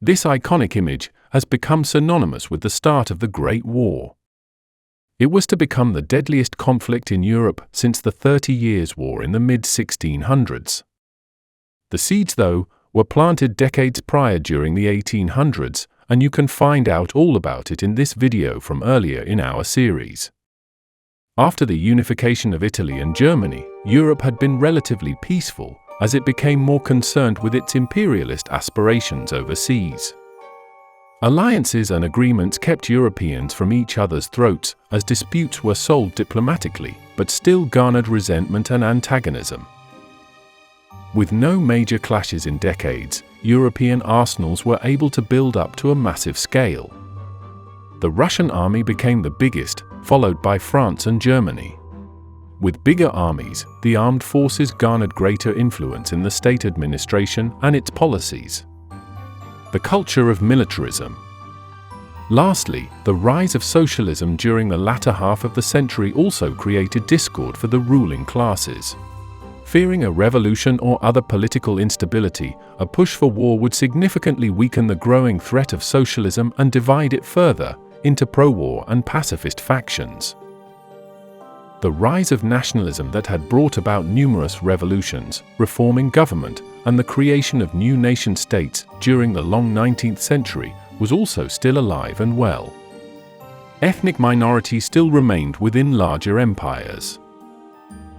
This iconic image has become synonymous with the start of the Great War. It was to become the deadliest conflict in Europe since the 30 Years' War in the mid-1600s. The seeds, though, were planted decades prior during the 1800s, and you can find out all about it in this video from earlier in our series. After the unification of Italy and Germany, Europe had been relatively peaceful as it became more concerned with its imperialist aspirations overseas. Alliances and agreements kept Europeans from each other's throats as disputes were solved diplomatically, but still garnered resentment and antagonism. With no major clashes in decades, European arsenals were able to build up to a massive scale. The Russian army became the biggest, followed by France and Germany. With bigger armies, the armed forces garnered greater influence in the state administration and its policies. The culture of militarism. Lastly, the rise of socialism during the latter half of the century also created discord for the ruling classes. Fearing a revolution or other political instability, a push for war would significantly weaken the growing threat of socialism and divide it further into pro-war and pacifist factions. The rise of nationalism that had brought about numerous revolutions, reforming government, and the creation of new nation-states during the long 19th century was also still alive and well. Ethnic minorities still remained within larger empires.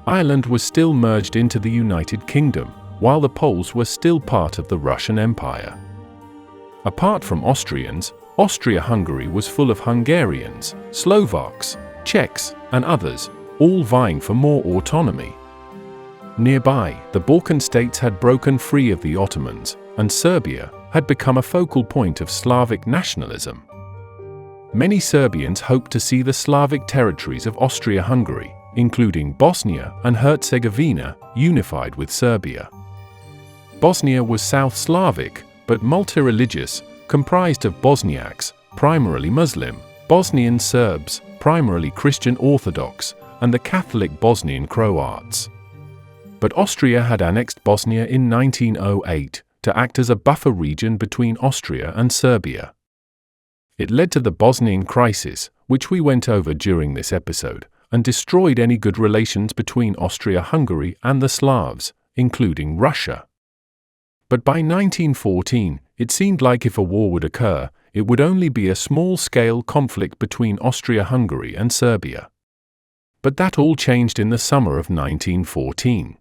Ireland was still merged into the United Kingdom, while the Poles were still part of the Russian Empire. Apart from Austrians, Austria-Hungary was full of Hungarians, Slovaks, Czechs, and others, all vying for more autonomy. Nearby, the Balkan states had broken free of the Ottomans, and Serbia had become a focal point of Slavic nationalism. Many Serbians hoped to see the Slavic territories of Austria-Hungary, including Bosnia and Herzegovina, unified with Serbia. Bosnia was South Slavic, but multi-religious, comprised of Bosniaks, primarily Muslim, Bosnian Serbs, primarily Christian Orthodox, and the Catholic Bosnian Croats. But Austria had annexed Bosnia in 1908 to act as a buffer region between Austria and Serbia. It led to the Bosnian crisis, which we went over during this episode, and destroyed any good relations between Austria-Hungary and the Slavs, including Russia. But by 1914, it seemed like if a war would occur, it would only be a small-scale conflict between Austria-Hungary and Serbia. But that all changed in the summer of 1914.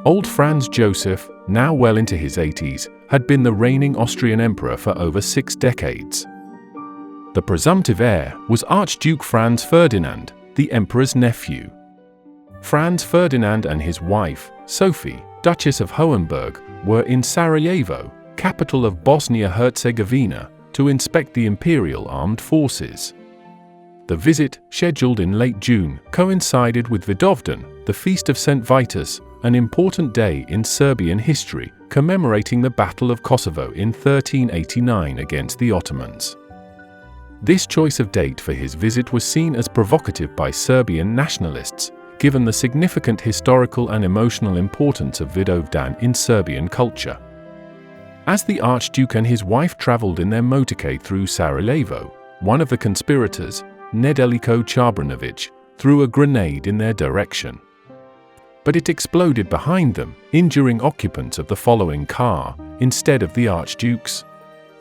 Old Franz Joseph, now well into his 80s, had been the reigning Austrian emperor for over 6 decades. The presumptive heir was Archduke Franz Ferdinand, the emperor's nephew. Franz Ferdinand and his wife, Sophie, Duchess of Hohenberg, were in Sarajevo, capital of Bosnia-Herzegovina, to inspect the imperial armed forces. The visit, scheduled in late June, coincided with Vidovdan, the Feast of St. Vitus, an important day in Serbian history, commemorating the Battle of Kosovo in 1389 against the Ottomans. This choice of date for his visit was seen as provocative by Serbian nationalists, given the significant historical and emotional importance of Vidovdan in Serbian culture. As the Archduke and his wife traveled in their motorcade through Sarajevo, one of the conspirators, Nedeljko Čabranović, threw a grenade in their direction. But it exploded behind them, injuring occupants of the following car, instead of the Archduke's.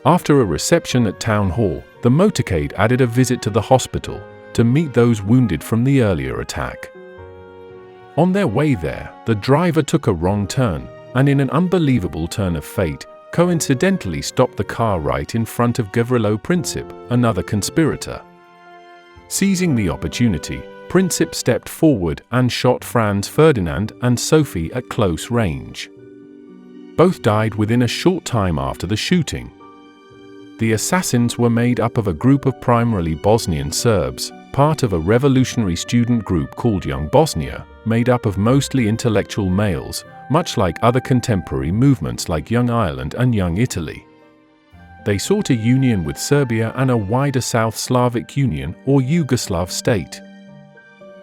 After a reception at Town Hall, the motorcade added a visit to the hospital to meet those wounded from the earlier attack. On their way there, the driver took a wrong turn, and in an unbelievable turn of fate, coincidentally stopped the car right in front of Gavrilo Princip, another conspirator. Seizing the opportunity, Princip stepped forward and shot Franz Ferdinand and Sophie at close range. Both died within a short time after the shooting. The assassins were made up of a group of primarily Bosnian Serbs, part of a revolutionary student group called Young Bosnia, made up of mostly intellectual males, much like other contemporary movements like Young Ireland and Young Italy. They sought a union with Serbia and a wider South Slavic Union or Yugoslav state.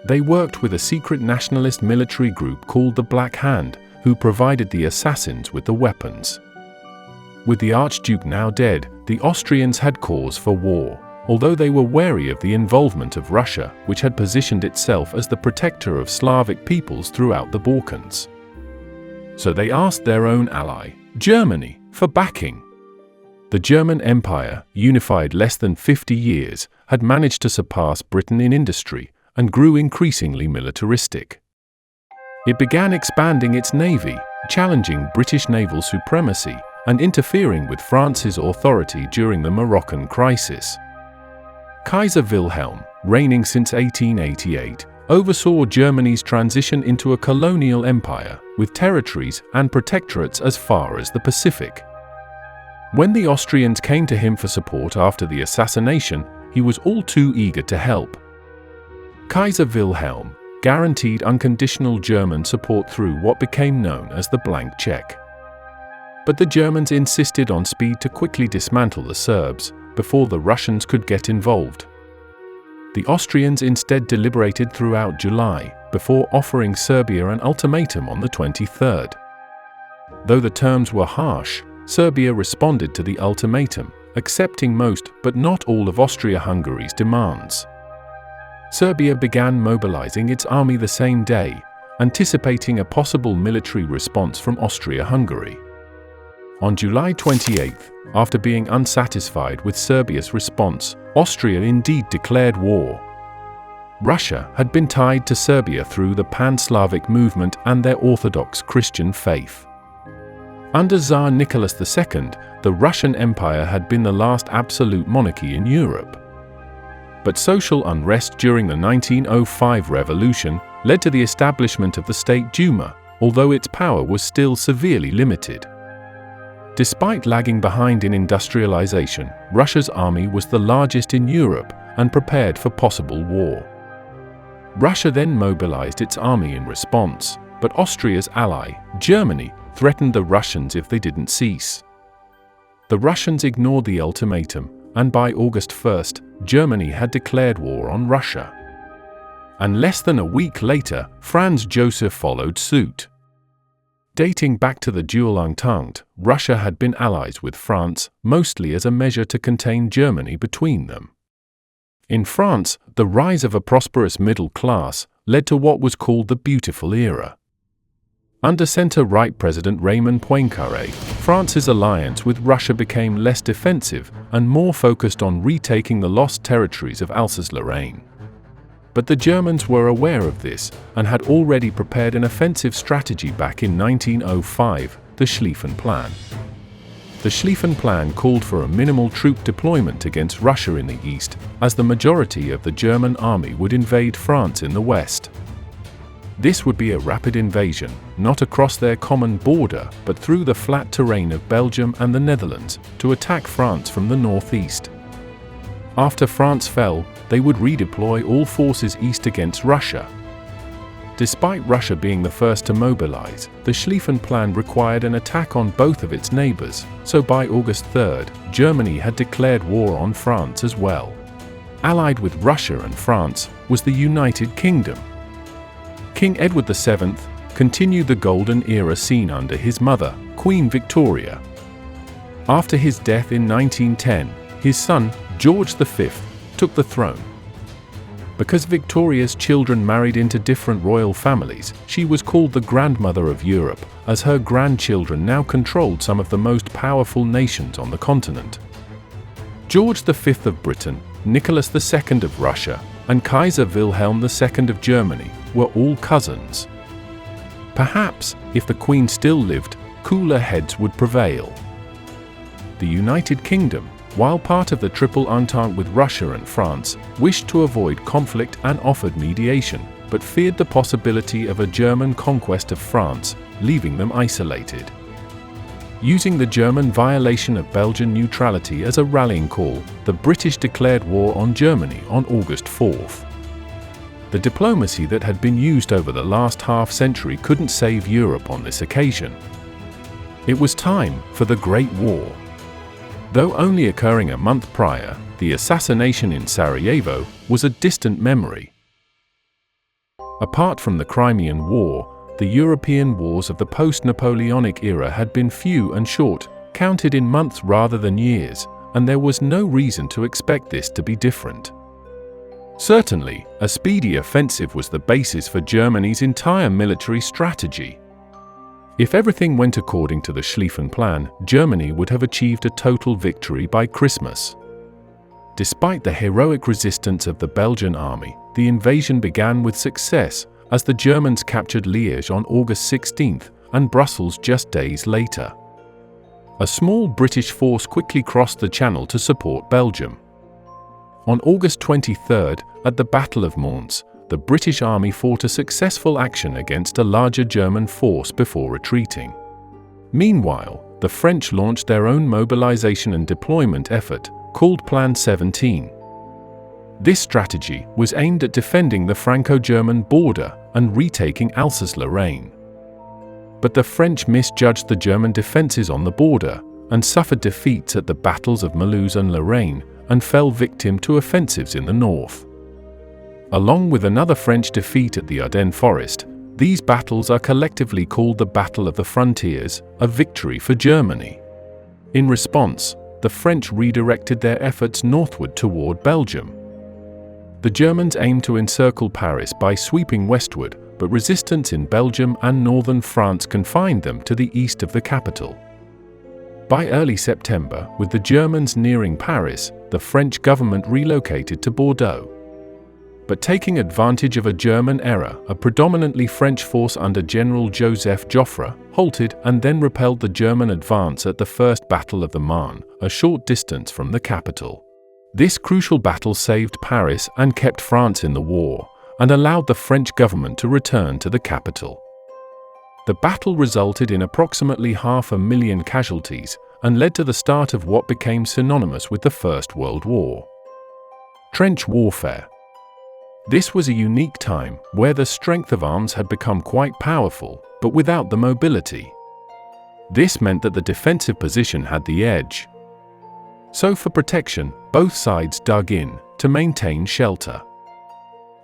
They worked with a secret nationalist military group called the Black Hand, who provided the assassins with the weapons. With the Archduke now dead, the Austrians had cause for war, although they were wary of the involvement of Russia, which had positioned itself as the protector of Slavic peoples throughout the Balkans. So they asked their own ally, Germany, for backing. The German Empire, unified less than 50 years, had managed to surpass Britain in industry and grew increasingly militaristic. It began expanding its navy, challenging British naval supremacy, and interfering with France's authority during the Moroccan crisis. Kaiser Wilhelm, reigning since 1888, oversaw Germany's transition into a colonial empire, with territories and protectorates as far as the Pacific. When the Austrians came to him for support after the assassination, he was all too eager to help. Kaiser Wilhelm guaranteed unconditional German support through what became known as the blank check. But the Germans insisted on speed to quickly dismantle the Serbs before the Russians could get involved. The Austrians instead deliberated throughout July before offering Serbia an ultimatum on the 23rd. Though the terms were harsh, Serbia responded to the ultimatum, accepting most but not all of Austria-Hungary's demands. Serbia began mobilizing its army the same day, anticipating a possible military response from Austria-Hungary. On July 28, after being unsatisfied with Serbia's response, Austria indeed declared war. Russia had been tied to Serbia through the Pan-Slavic movement and their Orthodox Christian faith. Under Tsar Nicholas II, the Russian Empire had been the last absolute monarchy in Europe. But social unrest during the 1905 revolution led to the establishment of the State Duma, although its power was still severely limited. Despite lagging behind in industrialization, Russia's army was the largest in Europe and prepared for possible war. Russia then mobilized its army in response, but Austria's ally, Germany, threatened the Russians if they didn't cease. The Russians ignored the ultimatum, and by August 1st, Germany had declared war on Russia. And less than a week later, Franz Joseph followed suit. Dating back to the Dual Entente, Russia had been allies with France, mostly as a measure to contain Germany between them. In France, the rise of a prosperous middle class led to what was called the Beautiful Era. Under centre-right President Raymond Poincaré, France's alliance with Russia became less defensive and more focused on retaking the lost territories of Alsace-Lorraine. But the Germans were aware of this and had already prepared an offensive strategy back in 1905, the Schlieffen Plan. The Schlieffen Plan called for a minimal troop deployment against Russia in the east, as the majority of the German army would invade France in the west. This would be a rapid invasion, not across their common border, but through the flat terrain of Belgium and the Netherlands, to attack France from the northeast. After France fell, they would redeploy all forces east against Russia. Despite Russia being the first to mobilize, the Schlieffen Plan required an attack on both of its neighbors, so by August 3rd, Germany had declared war on France as well. Allied with Russia and France was the United Kingdom. King Edward VII continued the golden era seen under his mother, Queen Victoria. After his death in 1910, his son, George V, took the throne. Because Victoria's children married into different royal families, she was called the Grandmother of Europe, as her grandchildren now controlled some of the most powerful nations on the continent. George V of Britain, Nicholas II of Russia, and Kaiser Wilhelm II of Germany were all cousins. Perhaps, if the Queen still lived, cooler heads would prevail. The United Kingdom, while part of the Triple Entente with Russia and France, wished to avoid conflict and offered mediation, but feared the possibility of a German conquest of France, leaving them isolated. Using the German violation of Belgian neutrality as a rallying call, the British declared war on Germany on August 4th. The diplomacy that had been used over the last half-century couldn't save Europe on this occasion. It was time for the Great War. Though only occurring a month prior, the assassination in Sarajevo was a distant memory. Apart from the Crimean War, the European wars of the post-Napoleonic era had been few and short, counted in months rather than years, and there was no reason to expect this to be different. Certainly, a speedy offensive was the basis for Germany's entire military strategy. If everything went according to the Schlieffen Plan, Germany would have achieved a total victory by Christmas. Despite the heroic resistance of the Belgian army, the invasion began with success, as the Germans captured Liège on August 16th and Brussels just days later. A small British force quickly crossed the Channel to support Belgium. On August 23rd, at the Battle of Mons, the British army fought a successful action against a larger German force before retreating. Meanwhile, the French launched their own mobilization and deployment effort, called Plan 17. This strategy was aimed at defending the Franco-German border and retaking Alsace-Lorraine. But the French misjudged the German defenses on the border and suffered defeats at the battles of Mulhouse and Lorraine and fell victim to offensives in the north. Along with another French defeat at the Ardennes Forest, these battles are collectively called the Battle of the Frontiers, a victory for Germany. In response, the French redirected their efforts northward toward Belgium. The Germans aimed to encircle Paris by sweeping westward, but resistance in Belgium and northern France confined them to the east of the capital. By early September, with the Germans nearing Paris, the French government relocated to Bordeaux. But taking advantage of a German error, a predominantly French force under General Joseph Joffre halted and then repelled the German advance at the First Battle of the Marne, a short distance from the capital. This crucial battle saved Paris and kept France in the war, and allowed the French government to return to the capital. The battle resulted in approximately 500,000 casualties and led to the start of what became synonymous with the First World War. Trench warfare. This was a unique time where the strength of arms had become quite powerful, but without the mobility. This meant that the defensive position had the edge. So for protection, both sides dug in to maintain shelter.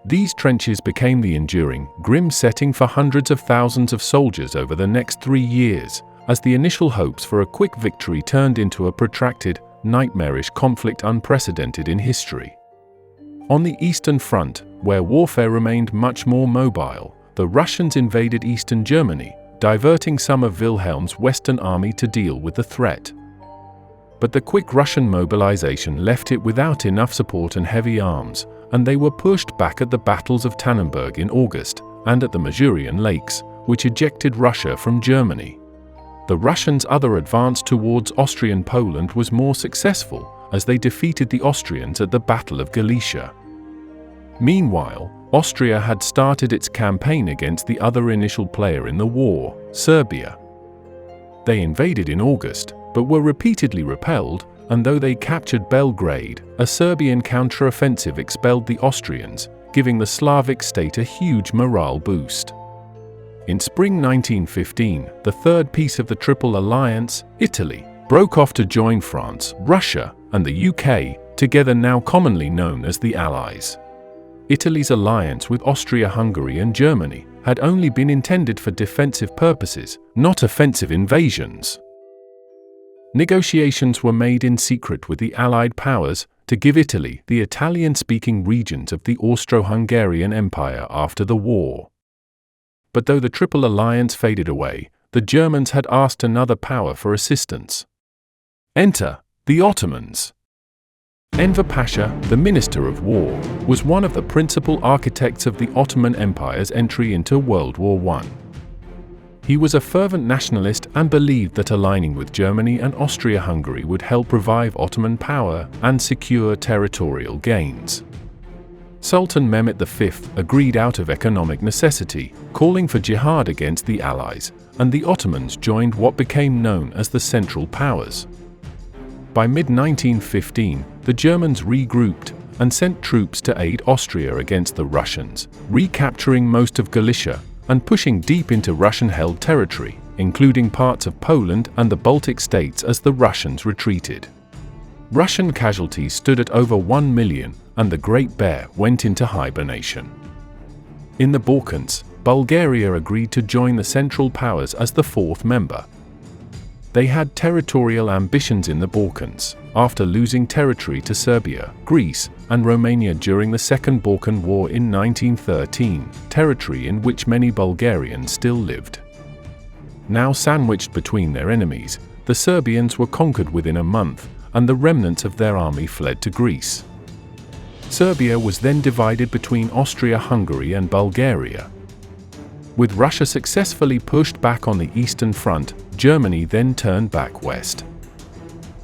These trenches became the enduring, grim setting for hundreds of thousands of soldiers over the next 3 years, as the initial hopes for a quick victory turned into a protracted, nightmarish conflict unprecedented in history. On the Eastern Front, where warfare remained much more mobile, the Russians invaded eastern Germany, diverting some of Wilhelm's Western army to deal with the threat. But the quick Russian mobilization left it without enough support and heavy arms, and they were pushed back at the battles of Tannenberg in August and at the Masurian Lakes, which ejected Russia from Germany. The Russians' other advance towards Austrian Poland was more successful, as they defeated the Austrians at the Battle of Galicia. Meanwhile, Austria had started its campaign against the other initial player in the war, Serbia. They invaded in August, but were repeatedly repelled, and though they captured Belgrade, a Serbian counter-offensive expelled the Austrians, giving the Slavic state a huge morale boost. In spring 1915, the third piece of the Triple Alliance, Italy, broke off to join France, Russia, and the UK, together now commonly known as the Allies. Italy's alliance with Austria-Hungary and Germany had only been intended for defensive purposes, not offensive invasions. Negotiations were made in secret with the Allied powers to give Italy the Italian-speaking regions of the Austro-Hungarian Empire after the war. But though the Triple Alliance faded away, the Germans had asked another power for assistance. Enter the Ottomans. Enver Pasha, the Minister of War, was one of the principal architects of the Ottoman Empire's entry into World War I. He was a fervent nationalist and believed that aligning with Germany and Austria-Hungary would help revive Ottoman power and secure territorial gains. Sultan Mehmet V agreed out of economic necessity, calling for jihad against the Allies, and the Ottomans joined what became known as the Central Powers. By mid-1915, the Germans regrouped and sent troops to aid Austria against the Russians, recapturing most of Galicia and pushing deep into Russian-held territory, including parts of Poland and the Baltic states as the Russians retreated. Russian casualties stood at over 1 million, and the Great Bear went into hibernation. In the Balkans, Bulgaria agreed to join the Central Powers as the fourth member. They had territorial ambitions in the Balkans, after losing territory to Serbia, Greece, and Romania during the Second Balkan War in 1913, territory in which many Bulgarians still lived. Now sandwiched between their enemies, the Serbians were conquered within a month, and the remnants of their army fled to Greece. Serbia was then divided between Austria-Hungary and Bulgaria. With Russia successfully pushed back on the Eastern Front, Germany then turned back west.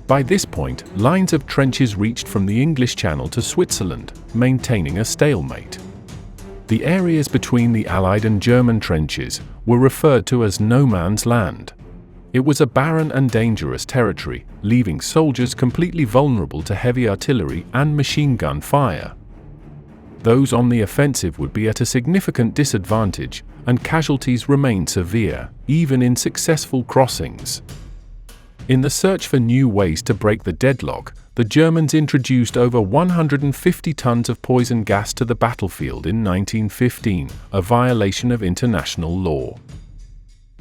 By this point, lines of trenches reached from the English Channel to Switzerland, maintaining a stalemate. The areas between the Allied and German trenches were referred to as no man's land. It was a barren and dangerous territory, leaving soldiers completely vulnerable to heavy artillery and machine gun fire. Those on the offensive would be at a significant disadvantage, and casualties remained severe, even in successful crossings. In the search for new ways to break the deadlock, the Germans introduced over 150 tons of poison gas to the battlefield in 1915, a violation of international law.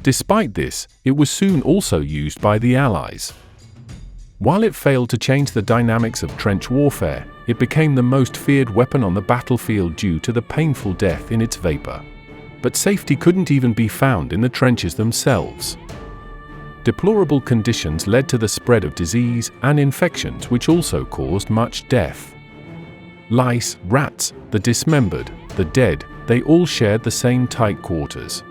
Despite this, it was soon also used by the Allies. While it failed to change the dynamics of trench warfare, it became the most feared weapon on the battlefield due to the painful death in its vapor. But safety couldn't even be found in the trenches themselves. Deplorable conditions led to the spread of disease and infections, which also caused much death. Lice, rats, the dismembered, the dead, they all shared the same tight quarters.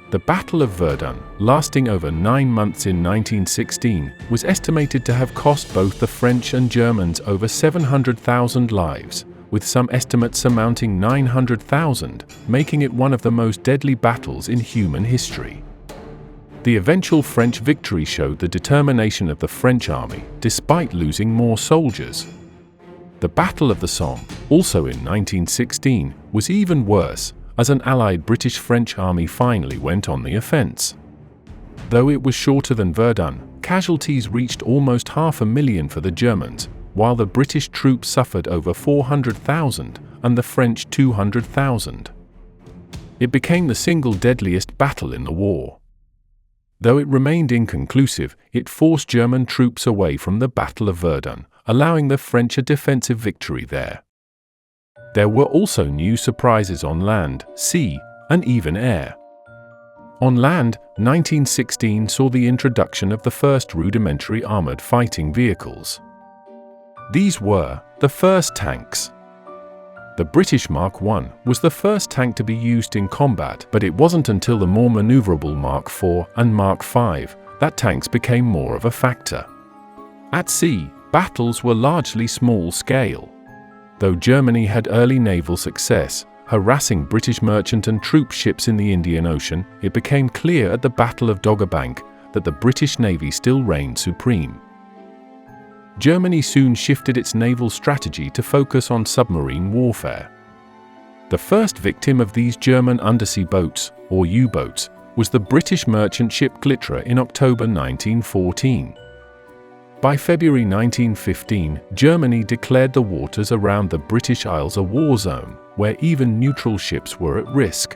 The Battle of Verdun, lasting over 9 months in 1916, was estimated to have cost both the French and Germans over 700,000 lives, with some estimates amounting 900,000, making it one of the most deadly battles in human history. The eventual French victory showed the determination of the French army, despite losing more soldiers. The Battle of the Somme, also in 1916, was even worse, as an allied British-French army finally went on the offense. Though it was shorter than Verdun, casualties reached almost 500,000 for the Germans, while the British troops suffered over 400,000 and the French 200,000. It became the single deadliest battle in the war. Though it remained inconclusive, it forced German troops away from the Battle of Verdun, allowing the French a defensive victory there. There were also new surprises on land, sea, and even air. On land, 1916 saw the introduction of the first rudimentary armored fighting vehicles. These were the first tanks. The British Mark I was the first tank to be used in combat, but it wasn't until the more maneuverable Mark IV and Mark V that tanks became more of a factor. At sea, battles were largely small-scale. Though Germany had early naval success, harassing British merchant and troop ships in the Indian Ocean, it became clear at the Battle of Dogger Bank that the British Navy still reigned supreme. Germany soon shifted its naval strategy to focus on submarine warfare. The first victim of these German undersea boats, or U-boats, was the British merchant ship Glitra in October 1914. By February 1915, Germany declared the waters around the British Isles a war zone, where even neutral ships were at risk.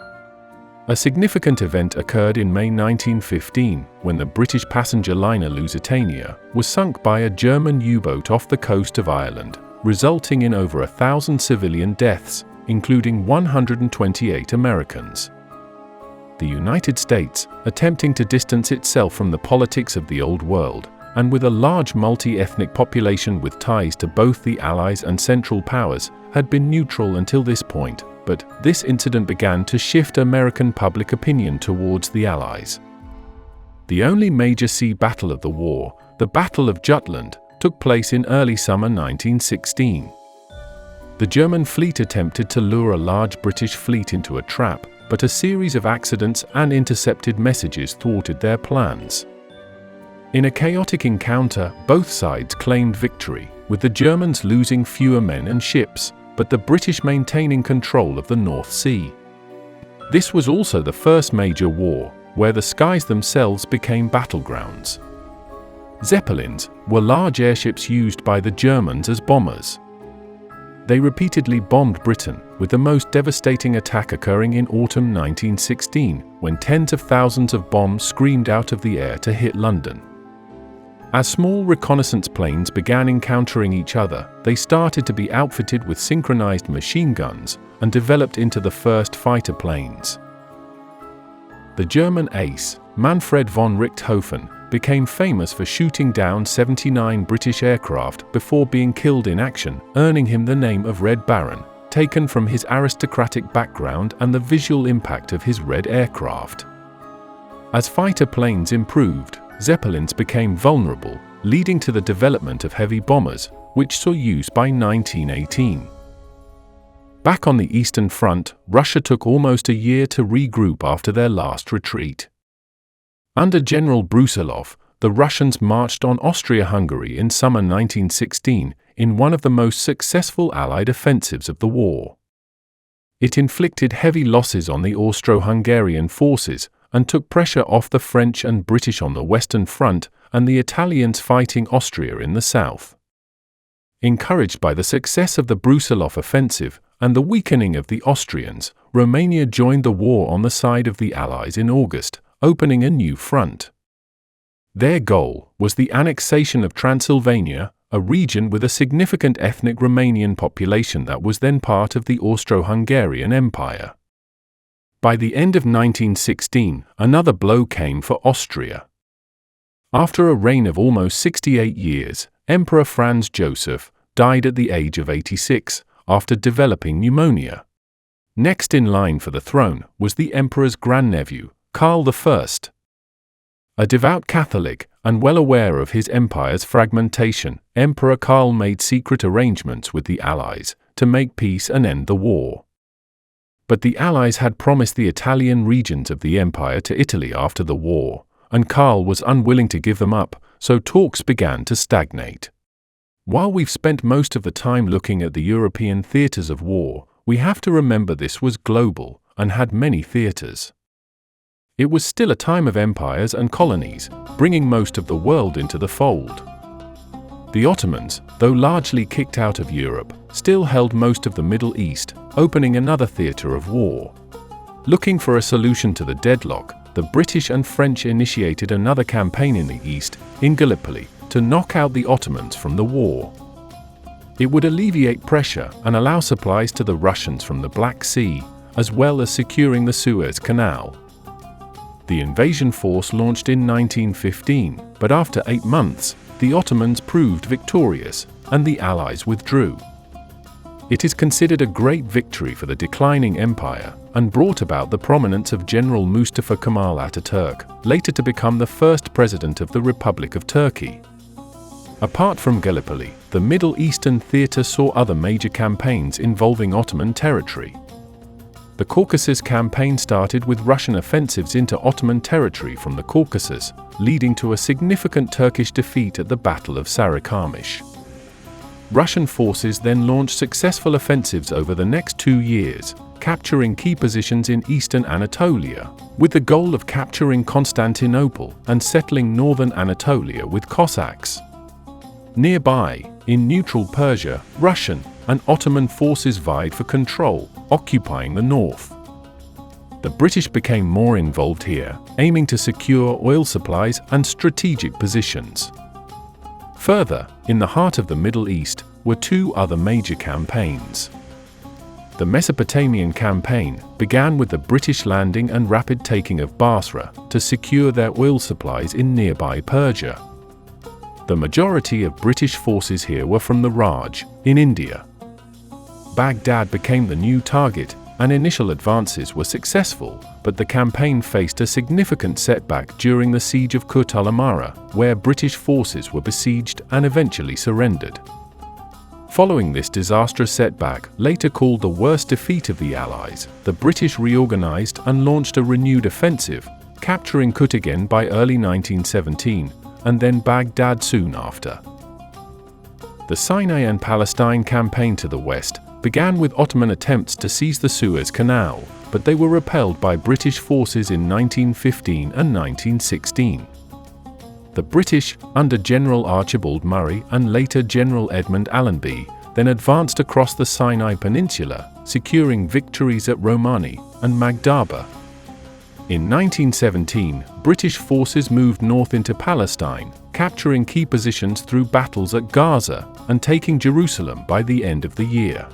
A significant event occurred in May 1915, when the British passenger liner Lusitania was sunk by a German U-boat off the coast of Ireland, resulting in over 1,000 civilian deaths, including 128 Americans. The United States, attempting to distance itself from the politics of the Old World, and with a large multi-ethnic population with ties to both the Allies and Central Powers, had been neutral until this point, but this incident began to shift American public opinion towards the Allies. The only major sea battle of the war, the Battle of Jutland, took place in early summer 1916. The German fleet attempted to lure a large British fleet into a trap, but a series of accidents and intercepted messages thwarted their plans. In a chaotic encounter, both sides claimed victory, with the Germans losing fewer men and ships, but the British maintaining control of the North Sea. This was also the first major war, where the skies themselves became battlegrounds. Zeppelins were large airships used by the Germans as bombers. They repeatedly bombed Britain, with the most devastating attack occurring in autumn 1916, when tens of thousands of bombs screamed out of the air to hit London. As small reconnaissance planes began encountering each other, they started to be outfitted with synchronized machine guns and developed into the first fighter planes. The German ace, Manfred von Richthofen, became famous for shooting down 79 British aircraft before being killed in action, earning him the name of Red Baron, taken from his aristocratic background and the visual impact of his red aircraft. As fighter planes improved, Zeppelins became vulnerable, leading to the development of heavy bombers, which saw use by 1918. Back on the Eastern Front, Russia took almost a year to regroup after their last retreat. Under General Brusilov, the Russians marched on Austria-Hungary in summer 1916 in one of the most successful Allied offensives of the war. It inflicted heavy losses on the Austro-Hungarian forces and took pressure off the French and British on the Western Front and the Italians fighting Austria in the south. Encouraged by the success of the Brusilov offensive and the weakening of the Austrians, Romania joined the war on the side of the Allies in August, opening a new front. Their goal was the annexation of Transylvania, a region with a significant ethnic Romanian population that was then part of the Austro-Hungarian Empire. By the end of 1916, another blow came for Austria. After a reign of almost 68 years, Emperor Franz Joseph died at the age of 86 after developing pneumonia. Next in line for the throne was the emperor's grandnephew, Karl I. A devout Catholic, and well aware of his empire's fragmentation, Emperor Karl made secret arrangements with the Allies to make peace and end the war. But the Allies had promised the Italian regions of the empire to Italy after the war, and Karl was unwilling to give them up, so talks began to stagnate. While we've spent most of the time looking at the European theaters of war, we have to remember this was global and had many theaters. It was still a time of empires and colonies, bringing most of the world into the fold. The Ottomans, though largely kicked out of Europe, still held most of the Middle East, opening another theater of war. Looking for a solution to the deadlock, the British and French initiated another campaign in the east, in Gallipoli, to knock out the Ottomans from the war. It would alleviate pressure and allow supplies to the Russians from the Black Sea, as well as securing the Suez Canal. The invasion force launched in 1915, but after 8 months, the Ottomans proved victorious, and the Allies withdrew. It is considered a great victory for the declining empire, and brought about the prominence of General Mustafa Kemal Ataturk, later to become the first president of the Republic of Turkey. Apart from Gallipoli, the Middle Eastern theater saw other major campaigns involving Ottoman territory. The Caucasus campaign started with Russian offensives into Ottoman territory from the Caucasus, leading to a significant Turkish defeat at the Battle of Sarıkamış. Russian forces then launched successful offensives over the next 2 years, capturing key positions in eastern Anatolia, with the goal of capturing Constantinople and settling northern Anatolia with Cossacks. Nearby, in neutral Persia, Russian and Ottoman forces vied for control, occupying the north. The British became more involved here, aiming to secure oil supplies and strategic positions. Further, in the heart of the Middle East were 2 other major campaigns. The Mesopotamian campaign began with the British landing and rapid taking of Basra to secure their oil supplies in nearby Persia. The majority of British forces here were from the Raj, in India. Baghdad became the new target, and initial advances were successful, but the campaign faced a significant setback during the siege of Kut al-Amara, where British forces were besieged and eventually surrendered. Following this disastrous setback, later called the worst defeat of the Allies, the British reorganized and launched a renewed offensive, capturing Kut again by early 1917, and then Baghdad soon after. The Sinai and Palestine campaign to the west began with Ottoman attempts to seize the Suez Canal, but they were repelled by British forces in 1915 and 1916. The British, under General Archibald Murray and later General Edmund Allenby, then advanced across the Sinai Peninsula, securing victories at Romani and Magdaba. In 1917, British forces moved north into Palestine, capturing key positions through battles at Gaza and taking Jerusalem by the end of the year.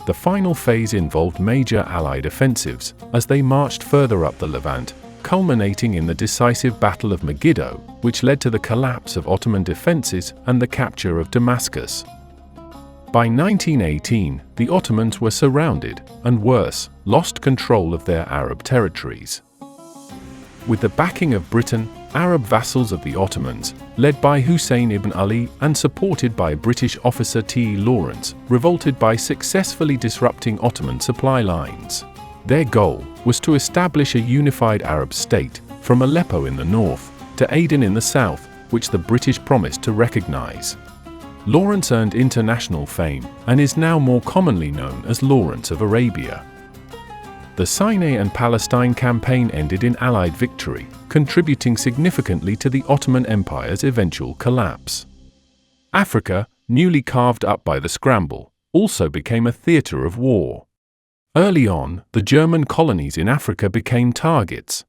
The final phase involved major Allied offensives as they marched further up the Levant, culminating in the decisive Battle of Megiddo, which led to the collapse of Ottoman defenses and the capture of Damascus. By 1918, the Ottomans were surrounded and, worse, lost control of their Arab territories. With the backing of Britain, Arab vassals of the Ottomans, led by Hussein ibn Ali and supported by British officer T. Lawrence, revolted by successfully disrupting Ottoman supply lines. Their goal was to establish a unified Arab state, from Aleppo in the north to Aden in the south, which the British promised to recognize. Lawrence earned international fame and is now more commonly known as Lawrence of Arabia. The Sinai and Palestine campaign ended in Allied victory, contributing significantly to the Ottoman Empire's eventual collapse. Africa, newly carved up by the scramble, also became a theater of war. Early on, the German colonies in Africa became targets.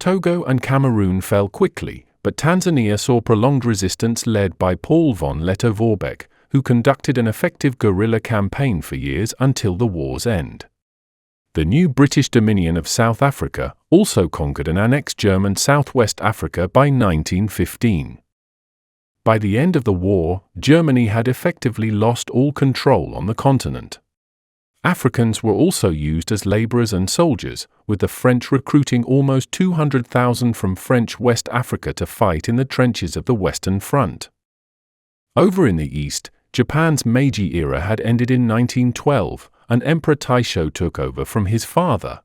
Togo and Cameroon fell quickly, but Tanzania saw prolonged resistance led by Paul von Lettow-Vorbeck, who conducted an effective guerrilla campaign for years until the war's end. The new British Dominion of South Africa also conquered and annexed German Southwest Africa by 1915. By the end of the war, Germany had effectively lost all control on the continent. Africans were also used as laborers and soldiers, with the French recruiting almost 200,000 from French West Africa to fight in the trenches of the Western Front. Over in the east, Japan's Meiji era had ended in 1912, and Emperor Taisho took over from his father.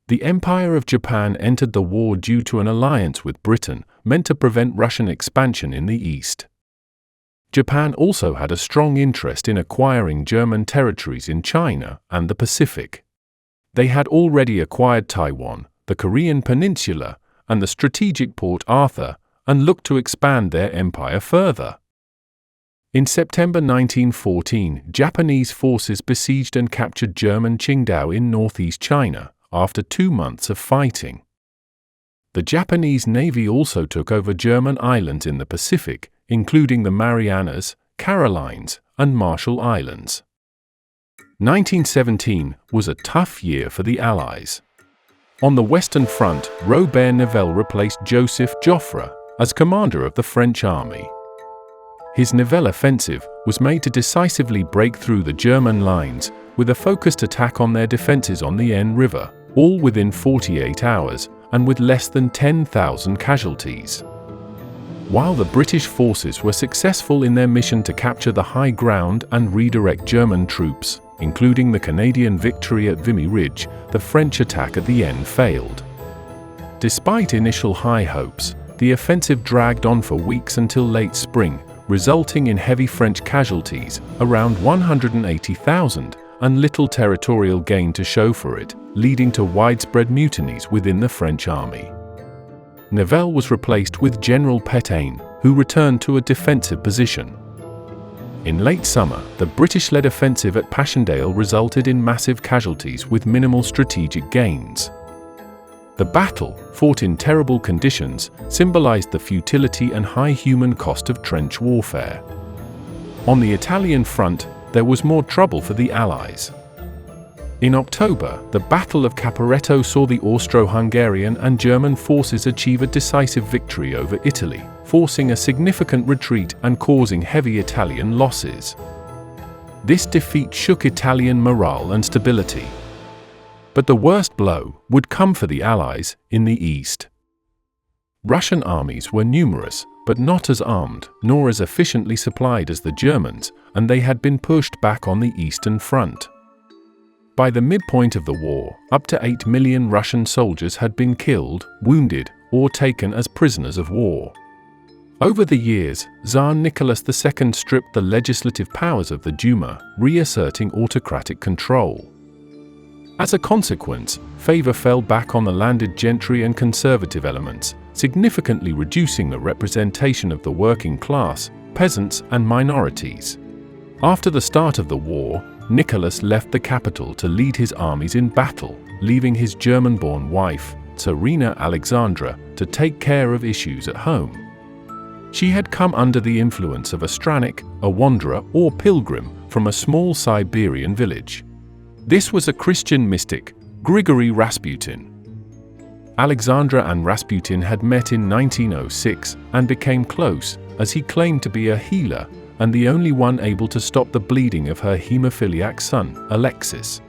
The Empire of Japan entered the war due to an alliance with Britain, meant to prevent Russian expansion in the east. Japan also had a strong interest in acquiring German territories in China and the Pacific. They had already acquired Taiwan, the Korean Peninsula, and the strategic Port Arthur, and looked to expand their empire further. In September 1914, Japanese forces besieged and captured German Qingdao in northeast China, after 2 months of fighting. The Japanese Navy also took over German islands in the Pacific, including the Marianas, Carolines, and Marshall Islands. 1917 was a tough year for the Allies. On the Western Front, Robert Nivelle replaced Joseph Joffre as commander of the French army. His Nivelle offensive was made to decisively break through the German lines, with a focused attack on their defenses on the Aisne River, all within 48 hours, and with less than 10,000 casualties. While the British forces were successful in their mission to capture the high ground and redirect German troops, including the Canadian victory at Vimy Ridge, the French attack at the Aisne failed. Despite initial high hopes, the offensive dragged on for weeks until late spring, resulting in heavy French casualties, around 180,000, and little territorial gain to show for it, leading to widespread mutinies within the French army. Nivelle was replaced with General Pétain, who returned to a defensive position. In late summer, the British-led offensive at Passchendaele resulted in massive casualties with minimal strategic gains. The battle, fought in terrible conditions, symbolized the futility and high human cost of trench warfare. On the Italian front, there was more trouble for the Allies. In October, the Battle of Caporetto saw the Austro-Hungarian and German forces achieve a decisive victory over Italy, forcing a significant retreat and causing heavy Italian losses. This defeat shook Italian morale and stability. But the worst blow would come for the Allies in the east. Russian armies were numerous, but not as armed nor as efficiently supplied as the Germans, and they had been pushed back on the Eastern Front. By the midpoint of the war, up to 8 million Russian soldiers had been killed, wounded, or taken as prisoners of war. Over the years, Tsar Nicholas II stripped the legislative powers of the Duma, reasserting autocratic control. As a consequence, favor fell back on the landed gentry and conservative elements, significantly reducing the representation of the working class, peasants, and minorities. After the start of the war, Nicholas left the capital to lead his armies in battle, leaving his German-born wife, Tsarina Alexandra, to take care of issues at home. She had come under the influence of a strannik, a wanderer or pilgrim from a small Siberian village. This was a Christian mystic, Grigory Rasputin. Alexandra and Rasputin had met in 1906 and became close, as he claimed to be a healer and the only one able to stop the bleeding of her hemophiliac son, Alexis.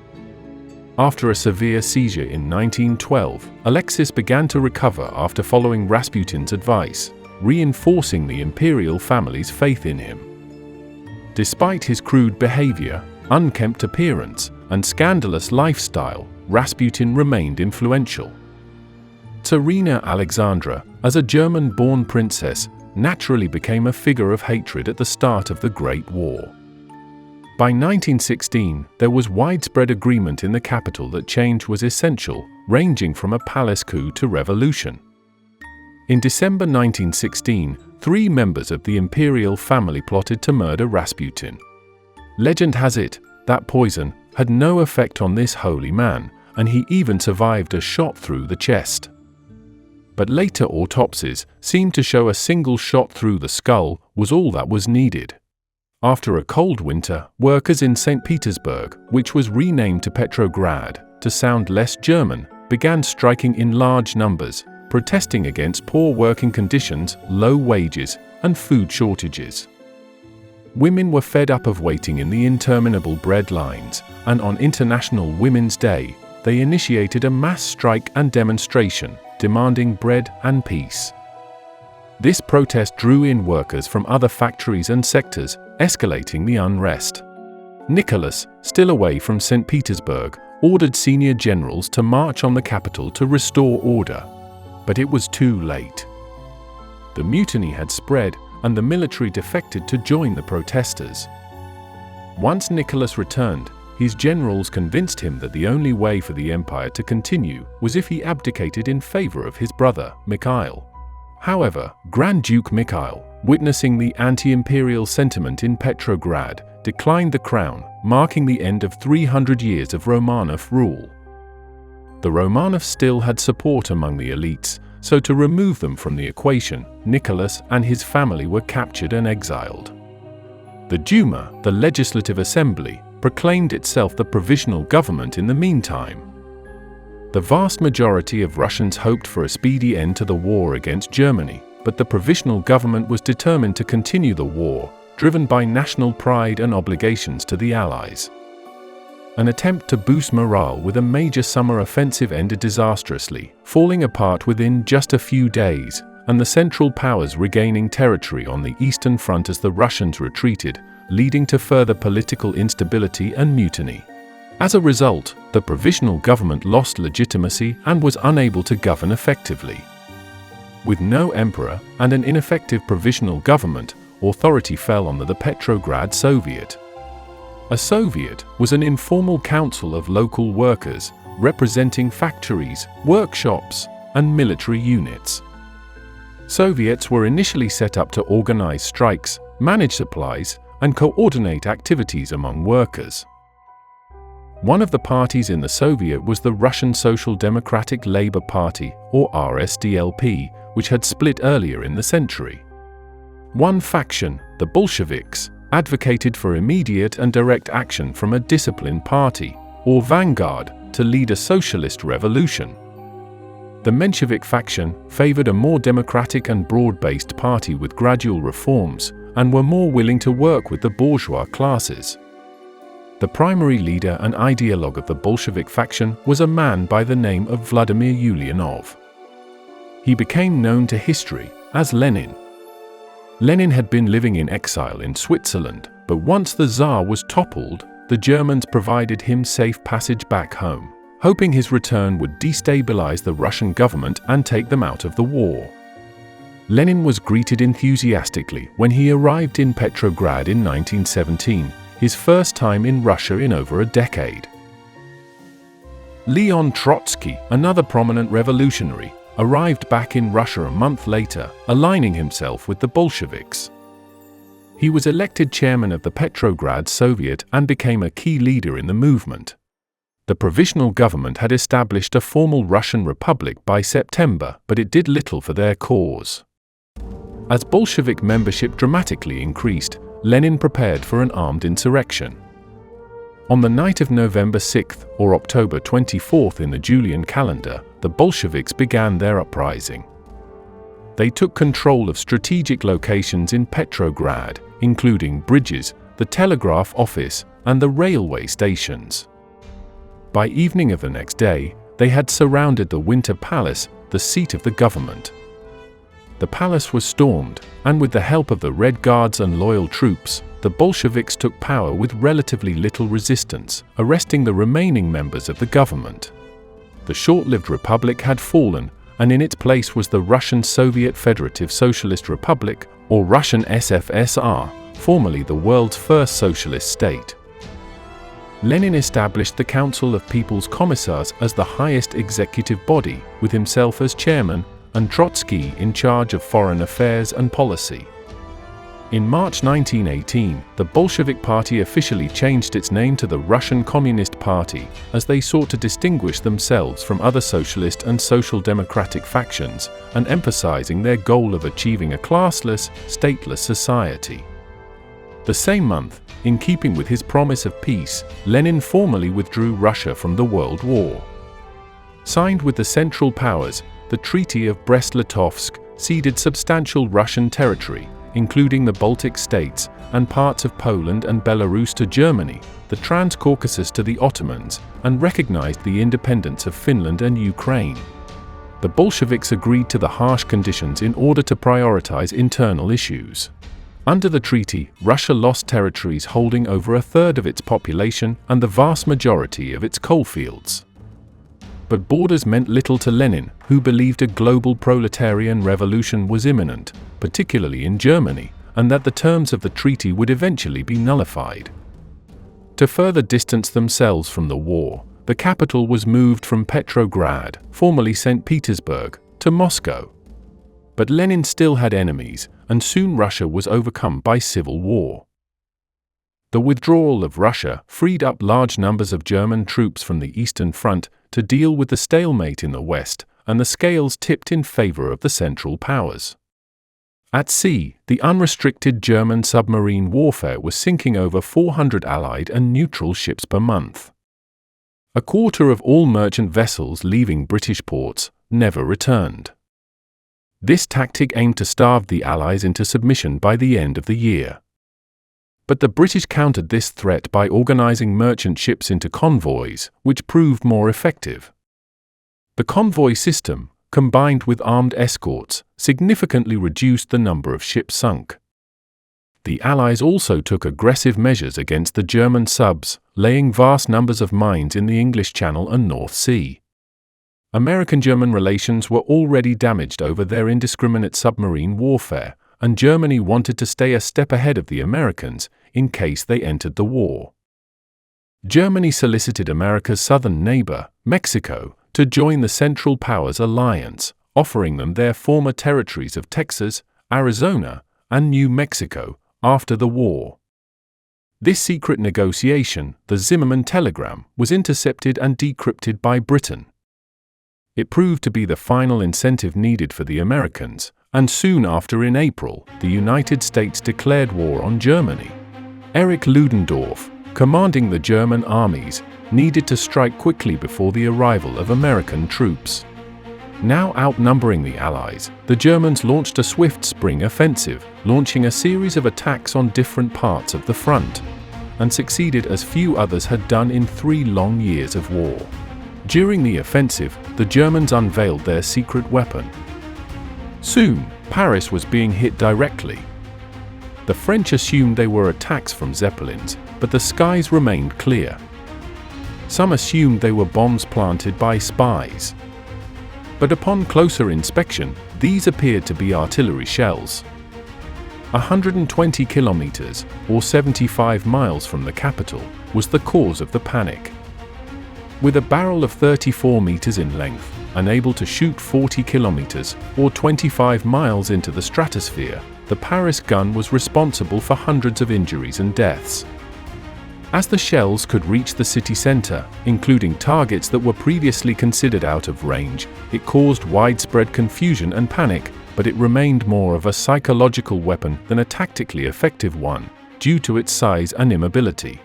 After a severe seizure in 1912, Alexis began to recover after following Rasputin's advice, reinforcing the imperial family's faith in him. Despite his crude behavior, unkempt appearance, and scandalous lifestyle, Rasputin remained influential. Tsarina Alexandra, as a German-born princess, naturally became a figure of hatred at the start of the Great War. By 1916, there was widespread agreement in the capital that change was essential, ranging from a palace coup to revolution. In December 1916, 3 members of the imperial family plotted to murder Rasputin. Legend has it that poison had no effect on this holy man, and he even survived a shot through the chest. But later autopsies seemed to show a single shot through the skull was all that was needed. After a cold winter, workers in St. Petersburg, which was renamed to Petrograd to sound less German, began striking in large numbers, protesting against poor working conditions, low wages, and food shortages. Women were fed up of waiting in the interminable bread lines, and on International Women's Day, they initiated a mass strike and demonstration, demanding bread and peace. This protest drew in workers from other factories and sectors, escalating the unrest. Nicholas, still away from St. Petersburg, ordered senior generals to march on the capital to restore order. But it was too late. The mutiny had spread, and the military defected to join the protesters. Once Nicholas returned, his generals convinced him that the only way for the empire to continue was if he abdicated in favor of his brother, Mikhail. However, Grand Duke Mikhail, witnessing the anti-imperial sentiment in Petrograd, declined the crown, marking the end of 300 years of Romanov rule. The Romanovs still had support among the elites, so to remove them from the equation, Nicholas and his family were captured and exiled. The Duma, the legislative assembly, proclaimed itself the provisional government in the meantime. The vast majority of Russians hoped for a speedy end to the war against Germany, but the provisional government was determined to continue the war, driven by national pride and obligations to the Allies. An attempt to boost morale with a major summer offensive ended disastrously, falling apart within just a few days, and the Central Powers regaining territory on the Eastern Front as the Russians retreated, leading to further political instability and mutiny. As a result, the provisional government lost legitimacy and was unable to govern effectively. With no emperor and an ineffective provisional government, authority fell on the Petrograd Soviet. A Soviet was an informal council of local workers, representing factories, workshops, and military units. Soviets were initially set up to organize strikes, manage supplies, and coordinate activities among workers. One of the parties in the Soviet was the Russian Social Democratic Labour Party, or RSDLP, which had split earlier in the century. One faction, the Bolsheviks, advocated for immediate and direct action from a disciplined party, or vanguard, to lead a socialist revolution. The Menshevik faction favored a more democratic and broad-based party with gradual reforms, and were more willing to work with the bourgeois classes. The primary leader and ideologue of the Bolshevik faction was a man by the name of Vladimir Ulyanov. He became known to history as Lenin. Lenin had been living in exile in Switzerland, but once the Tsar was toppled, the Germans provided him safe passage back home, hoping his return would destabilize the Russian government and take them out of the war. Lenin was greeted enthusiastically when he arrived in Petrograd in 1917, his first time in Russia in over a decade. Leon Trotsky, another prominent revolutionary, arrived back in Russia a month later, aligning himself with the Bolsheviks. He was elected chairman of the Petrograd Soviet and became a key leader in the movement. The provisional government had established a formal Russian republic by September, but it did little for their cause. As Bolshevik membership dramatically increased, Lenin prepared for an armed insurrection. On the night of November 6th or October 24th in the Julian calendar, the Bolsheviks began their uprising. They took control of strategic locations in Petrograd, including bridges, the telegraph office, and the railway stations. By evening of the next day, they had surrounded the Winter Palace, the seat of the government. The palace was stormed, and with the help of the Red Guards and loyal troops, the Bolsheviks took power with relatively little resistance, arresting the remaining members of the government. The short-lived republic had fallen, and in its place was the Russian Soviet Federative Socialist Republic, or Russian SFSR, formerly the world's first socialist state. Lenin established the Council of People's Commissars as the highest executive body, with himself as chairman, and Trotsky in charge of foreign affairs and policy. In March 1918, the Bolshevik Party officially changed its name to the Russian Communist Party, as they sought to distinguish themselves from other socialist and social democratic factions, and emphasizing their goal of achieving a classless, stateless society. The same month, in keeping with his promise of peace, Lenin formally withdrew Russia from the World War. Signed with the Central Powers, the Treaty of Brest-Litovsk ceded substantial Russian territory, including the Baltic states and parts of Poland and Belarus to Germany, the Transcaucasus to the Ottomans, and recognized the independence of Finland and Ukraine. The Bolsheviks agreed to the harsh conditions in order to prioritize internal issues. Under the treaty, Russia lost territories holding over a third of its population and the vast majority of its coalfields. But borders meant little to Lenin, who believed a global proletarian revolution was imminent, particularly in Germany, and that the terms of the treaty would eventually be nullified. To further distance themselves from the war, the capital was moved from Petrograd, formerly St. Petersburg, to Moscow. But Lenin still had enemies, and soon Russia was overcome by civil war. The withdrawal of Russia freed up large numbers of German troops from the Eastern Front to deal with the stalemate in the West, and the scales tipped in favor of the Central Powers. At sea, the unrestricted German submarine warfare was sinking over 400 Allied and neutral ships per month. A quarter of all merchant vessels leaving British ports never returned. This tactic aimed to starve the Allies into submission by the end of the year. But the British countered this threat by organizing merchant ships into convoys, which proved more effective. The convoy system, combined with armed escorts, significantly reduced the number of ships sunk. The Allies also took aggressive measures against the German subs, laying vast numbers of mines in the English Channel and North Sea. American-German relations were already damaged over their indiscriminate submarine warfare, and Germany wanted to stay a step ahead of the Americans in case they entered the war. Germany solicited America's southern neighbor, Mexico, to join the Central Powers alliance, offering them their former territories of Texas, Arizona, and New Mexico after the war. This secret negotiation, the Zimmermann telegram, was intercepted and decrypted by Britain. It proved to be the final incentive needed for the Americans, and soon after in April, the United States declared war on Germany. Erich Ludendorff, commanding the German armies, needed to strike quickly before the arrival of American troops. Now outnumbering the Allies, the Germans launched a swift spring offensive, launching a series of attacks on different parts of the front, and succeeded as few others had done in 3 long years of war. During the offensive, the Germans unveiled their secret weapon. Soon, Paris was being hit directly. The French assumed they were attacks from Zeppelins, but the skies remained clear. Some assumed they were bombs planted by spies. But upon closer inspection, these appeared to be artillery shells. 120 kilometers, or 75 miles from the capital, was the cause of the panic. With a barrel of 34 meters in length, and able to shoot 40 kilometers, or 25 miles into the stratosphere, the Paris gun was responsible for hundreds of injuries and deaths. As the shells could reach the city center, including targets that were previously considered out of range, it caused widespread confusion and panic, but it remained more of a psychological weapon than a tactically effective one, due to its size and immobility.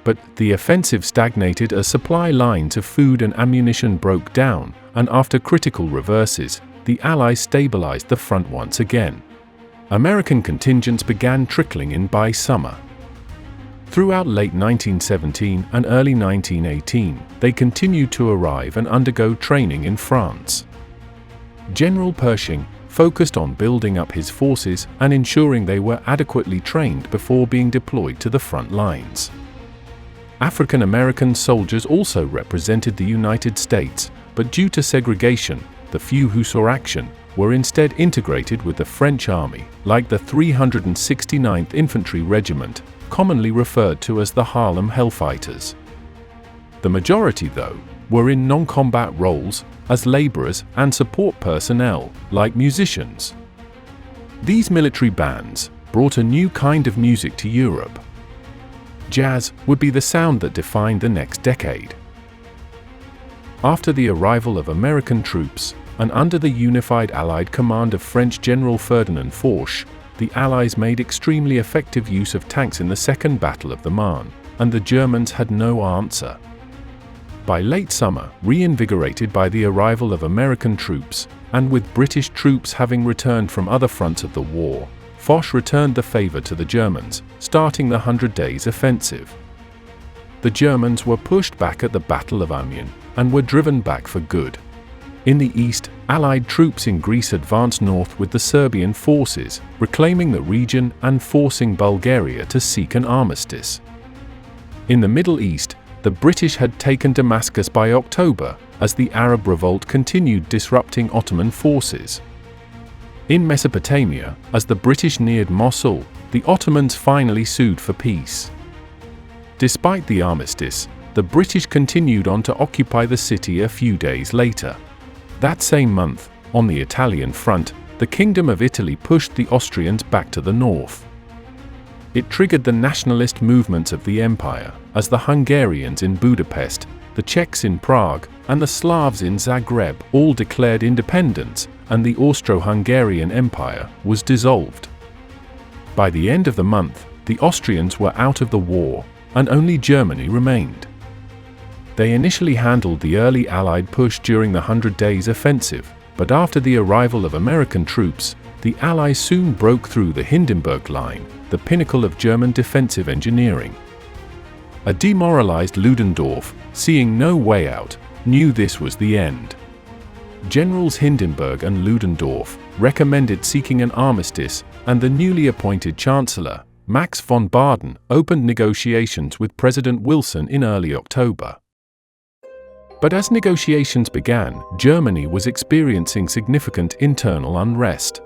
But the offensive stagnated as supply lines of food and ammunition broke down, and after critical reverses, the Allies stabilized the front once again. American contingents began trickling in by summer. Throughout late 1917 and early 1918, they continued to arrive and undergo training in France. General Pershing focused on building up his forces and ensuring they were adequately trained before being deployed to the front lines. African American soldiers also represented the United States, but due to segregation, the few who saw action were instead integrated with the French army, like the 369th Infantry Regiment, commonly referred to as the Harlem Hellfighters. The majority, though, were in non-combat roles as laborers and support personnel, like musicians. These military bands brought a new kind of music to Europe. Jazz would be the sound that defined the next decade. After the arrival of American troops, and under the unified Allied command of French General Ferdinand Foch, the Allies made extremely effective use of tanks in the Second Battle of the Marne, and the Germans had no answer. By late summer, reinvigorated by the arrival of American troops, and with British troops having returned from other fronts of the war, Foch returned the favor to the Germans, starting the 100 Days Offensive. The Germans were pushed back at the Battle of Amiens, and were driven back for good. In the east, Allied troops in Greece advanced north with the Serbian forces, reclaiming the region and forcing Bulgaria to seek an armistice. In the Middle East, the British had taken Damascus by October, as the Arab revolt continued disrupting Ottoman forces. In Mesopotamia, as the British neared Mosul, the Ottomans finally sued for peace. Despite the armistice, the British continued on to occupy the city a few days later. That same month, on the Italian front, the Kingdom of Italy pushed the Austrians back to the north. It triggered the nationalist movements of the empire, as the Hungarians in Budapest, the Czechs in Prague, and the Slavs in Zagreb all declared independence, and the Austro-Hungarian Empire was dissolved. By the end of the month, the Austrians were out of the war, and only Germany remained. They initially handled the early Allied push during the 100 Days Offensive, but after the arrival of American troops, the Allies soon broke through the Hindenburg Line, the pinnacle of German defensive engineering. A demoralized Ludendorff, seeing no way out, knew this was the end. Generals Hindenburg and Ludendorff recommended seeking an armistice, and the newly appointed Chancellor, Max von Baden, opened negotiations with President Wilson in early October. But as negotiations began, Germany was experiencing significant internal unrest.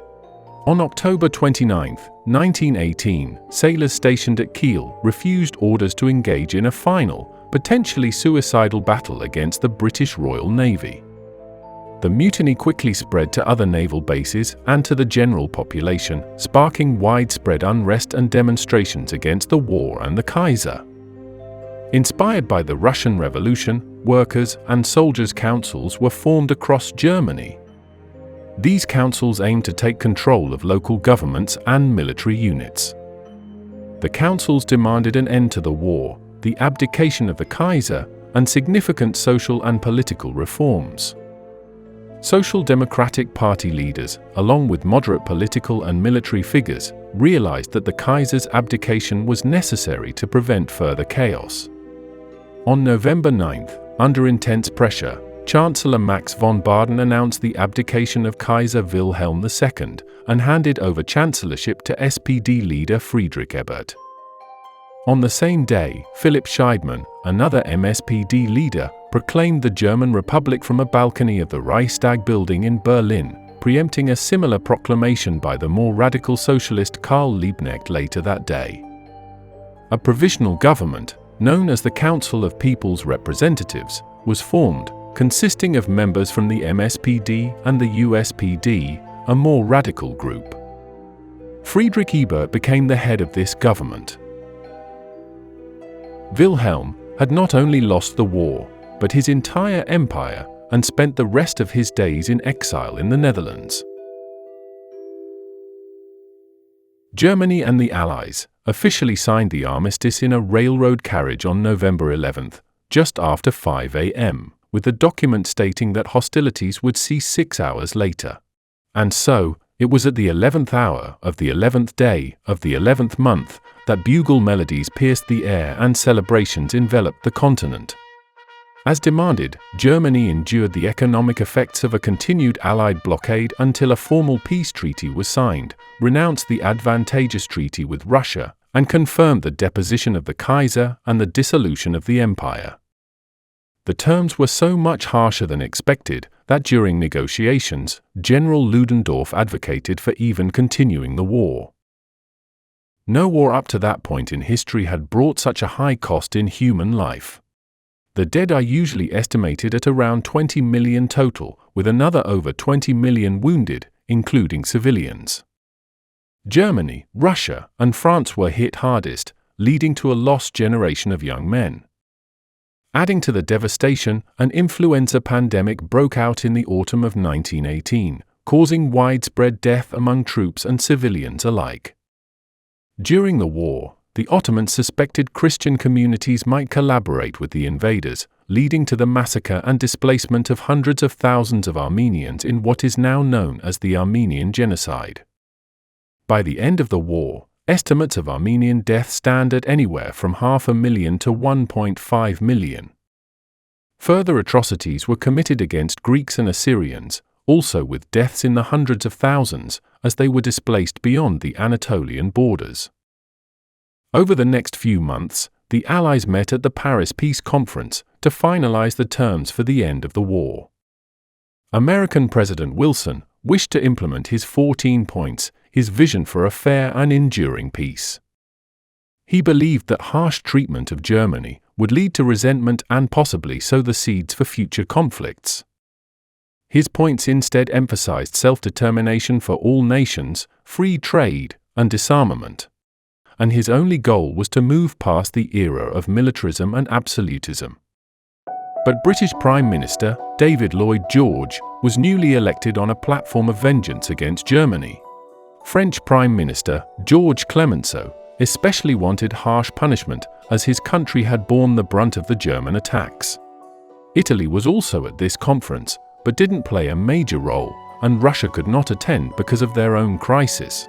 On October 29, 1918, sailors stationed at Kiel refused orders to engage in a final, potentially suicidal battle against the British Royal Navy. The mutiny quickly spread to other naval bases and to the general population, sparking widespread unrest and demonstrations against the war and the Kaiser. Inspired by the Russian Revolution, workers' and soldiers' councils were formed across Germany. These councils aimed to take control of local governments and military units. The councils demanded an end to the war, the abdication of the Kaiser, and significant social and political reforms. Social Democratic Party leaders, along with moderate political and military figures, realized that the Kaiser's abdication was necessary to prevent further chaos. On November 9, under intense pressure, Chancellor Max von Baden announced the abdication of Kaiser Wilhelm II and handed over chancellorship to SPD leader Friedrich Ebert. On the same day, Philipp Scheidmann, another MSPD leader, proclaimed the German Republic from a balcony of the Reichstag building in Berlin, preempting a similar proclamation by the more radical socialist Karl Liebknecht later that day. A provisional government, known as the Council of People's Representatives, was formed, consisting of members from the MSPD and the USPD, a more radical group. Friedrich Ebert became the head of this government. Wilhelm had not only lost the war, but his entire empire, and spent the rest of his days in exile in the Netherlands. Germany and the Allies officially signed the armistice in a railroad carriage on November 11th, just after 5 a.m., with the document stating that hostilities would cease 6 hours later. And so, it was at the 11th hour of the 11th day of the 11th month that bugle melodies pierced the air and celebrations enveloped the continent. As demanded, Germany endured the economic effects of a continued Allied blockade until a formal peace treaty was signed, renounced the advantageous treaty with Russia, and confirmed the deposition of the Kaiser and the dissolution of the empire. The terms were so much harsher than expected that during negotiations, General Ludendorff advocated for even continuing the war. No war up to that point in history had brought such a high cost in human life. The dead are usually estimated at around 20 million total, with another over 20 million wounded, including civilians. Germany, Russia, and France were hit hardest, leading to a lost generation of young men. Adding to the devastation, an influenza pandemic broke out in the autumn of 1918, causing widespread death among troops and civilians alike. During the war, the Ottomans suspected Christian communities might collaborate with the invaders, leading to the massacre and displacement of hundreds of thousands of Armenians in what is now known as the Armenian Genocide. By the end of the war, estimates of Armenian deaths stand at anywhere from 500,000 to 1.5 million. Further atrocities were committed against Greeks and Assyrians, also with deaths in the hundreds of thousands, as they were displaced beyond the Anatolian borders. Over the next few months, the Allies met at the Paris Peace Conference to finalize the terms for the end of the war. American President Wilson wished to implement his 14 points, his vision for a fair and enduring peace. He believed that harsh treatment of Germany would lead to resentment and possibly sow the seeds for future conflicts. His points instead emphasized self-determination for all nations, free trade, and disarmament. And his only goal was to move past the era of militarism and absolutism. But British Prime Minister David Lloyd George was newly elected on a platform of vengeance against Germany. French Prime Minister Georges Clemenceau especially wanted harsh punishment as his country had borne the brunt of the German attacks. Italy was also at this conference, but didn't play a major role, and Russia could not attend because of their own crisis.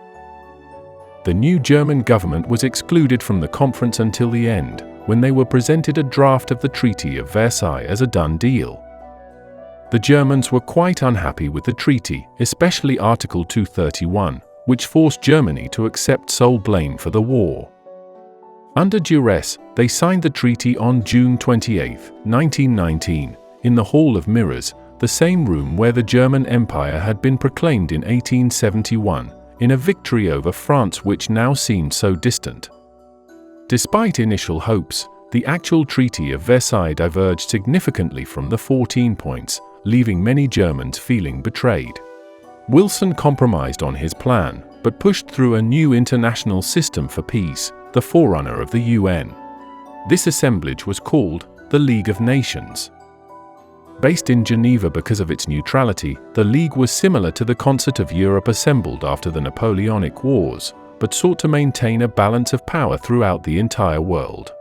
The new German government was excluded from the conference until the end, when they were presented a draft of the Treaty of Versailles as a done deal. The Germans were quite unhappy with the treaty, especially Article 231, which forced Germany to accept sole blame for the war. Under duress, they signed the treaty on June 28, 1919, in the Hall of Mirrors, the same room where the German Empire had been proclaimed in 1871, in a victory over France which now seemed so distant. Despite initial hopes, the actual Treaty of Versailles diverged significantly from the 14 points, leaving many Germans feeling betrayed. Wilson compromised on his plan, but pushed through a new international system for peace, the forerunner of the UN. This assemblage was called the League of Nations. Based in Geneva because of its neutrality, the League was similar to the Concert of Europe assembled after the Napoleonic Wars, but sought to maintain a balance of power throughout the entire world.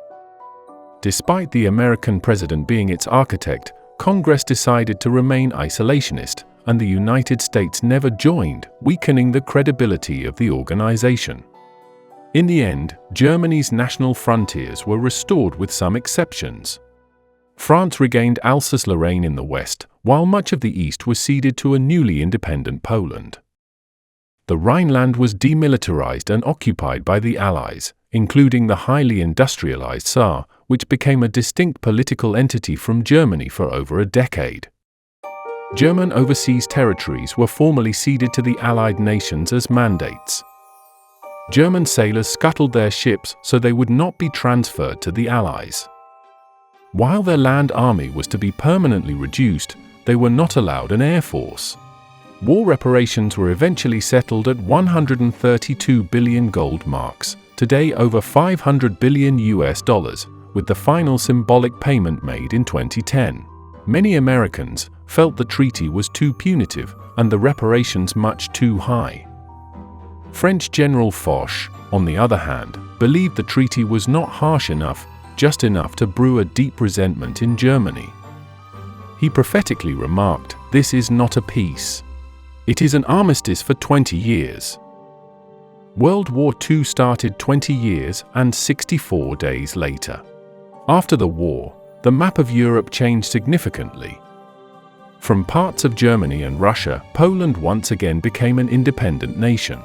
Despite the American president being its architect, Congress decided to remain isolationist, and the United States never joined, weakening the credibility of the organization. In the end, Germany's national frontiers were restored with some exceptions. France regained Alsace-Lorraine in the west, while much of the east was ceded to a newly independent Poland. The Rhineland was demilitarized and occupied by the Allies, including the highly industrialized Saar, which became a distinct political entity from Germany for over a decade. German overseas territories were formally ceded to the Allied nations as mandates. German sailors scuttled their ships so they would not be transferred to the Allies. While their land army was to be permanently reduced, they were not allowed an air force. War reparations were eventually settled at 132 billion gold marks, today over $500 billion, with the final symbolic payment made in 2010. Many Americans felt the treaty was too punitive and the reparations much too high. French General Foch, on the other hand, believed the treaty was not harsh enough, just enough to brew a deep resentment in Germany. He prophetically remarked, "This is not a peace. It is an armistice for 20 years." World War II started 20 years and 64 days later. After the war, the map of Europe changed significantly. From parts of Germany and Russia, Poland once again became an independent nation.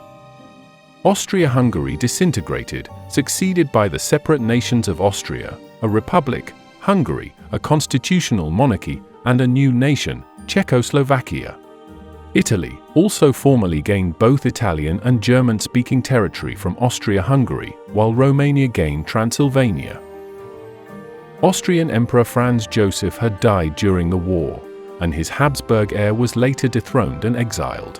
Austria-Hungary disintegrated, succeeded by the separate nations of Austria, a republic, Hungary, a constitutional monarchy, and a new nation, Czechoslovakia. Italy also formally gained both Italian and German-speaking territory from Austria-Hungary, while Romania gained Transylvania. Austrian Emperor Franz Joseph had died during the war, and his Habsburg heir was later dethroned and exiled.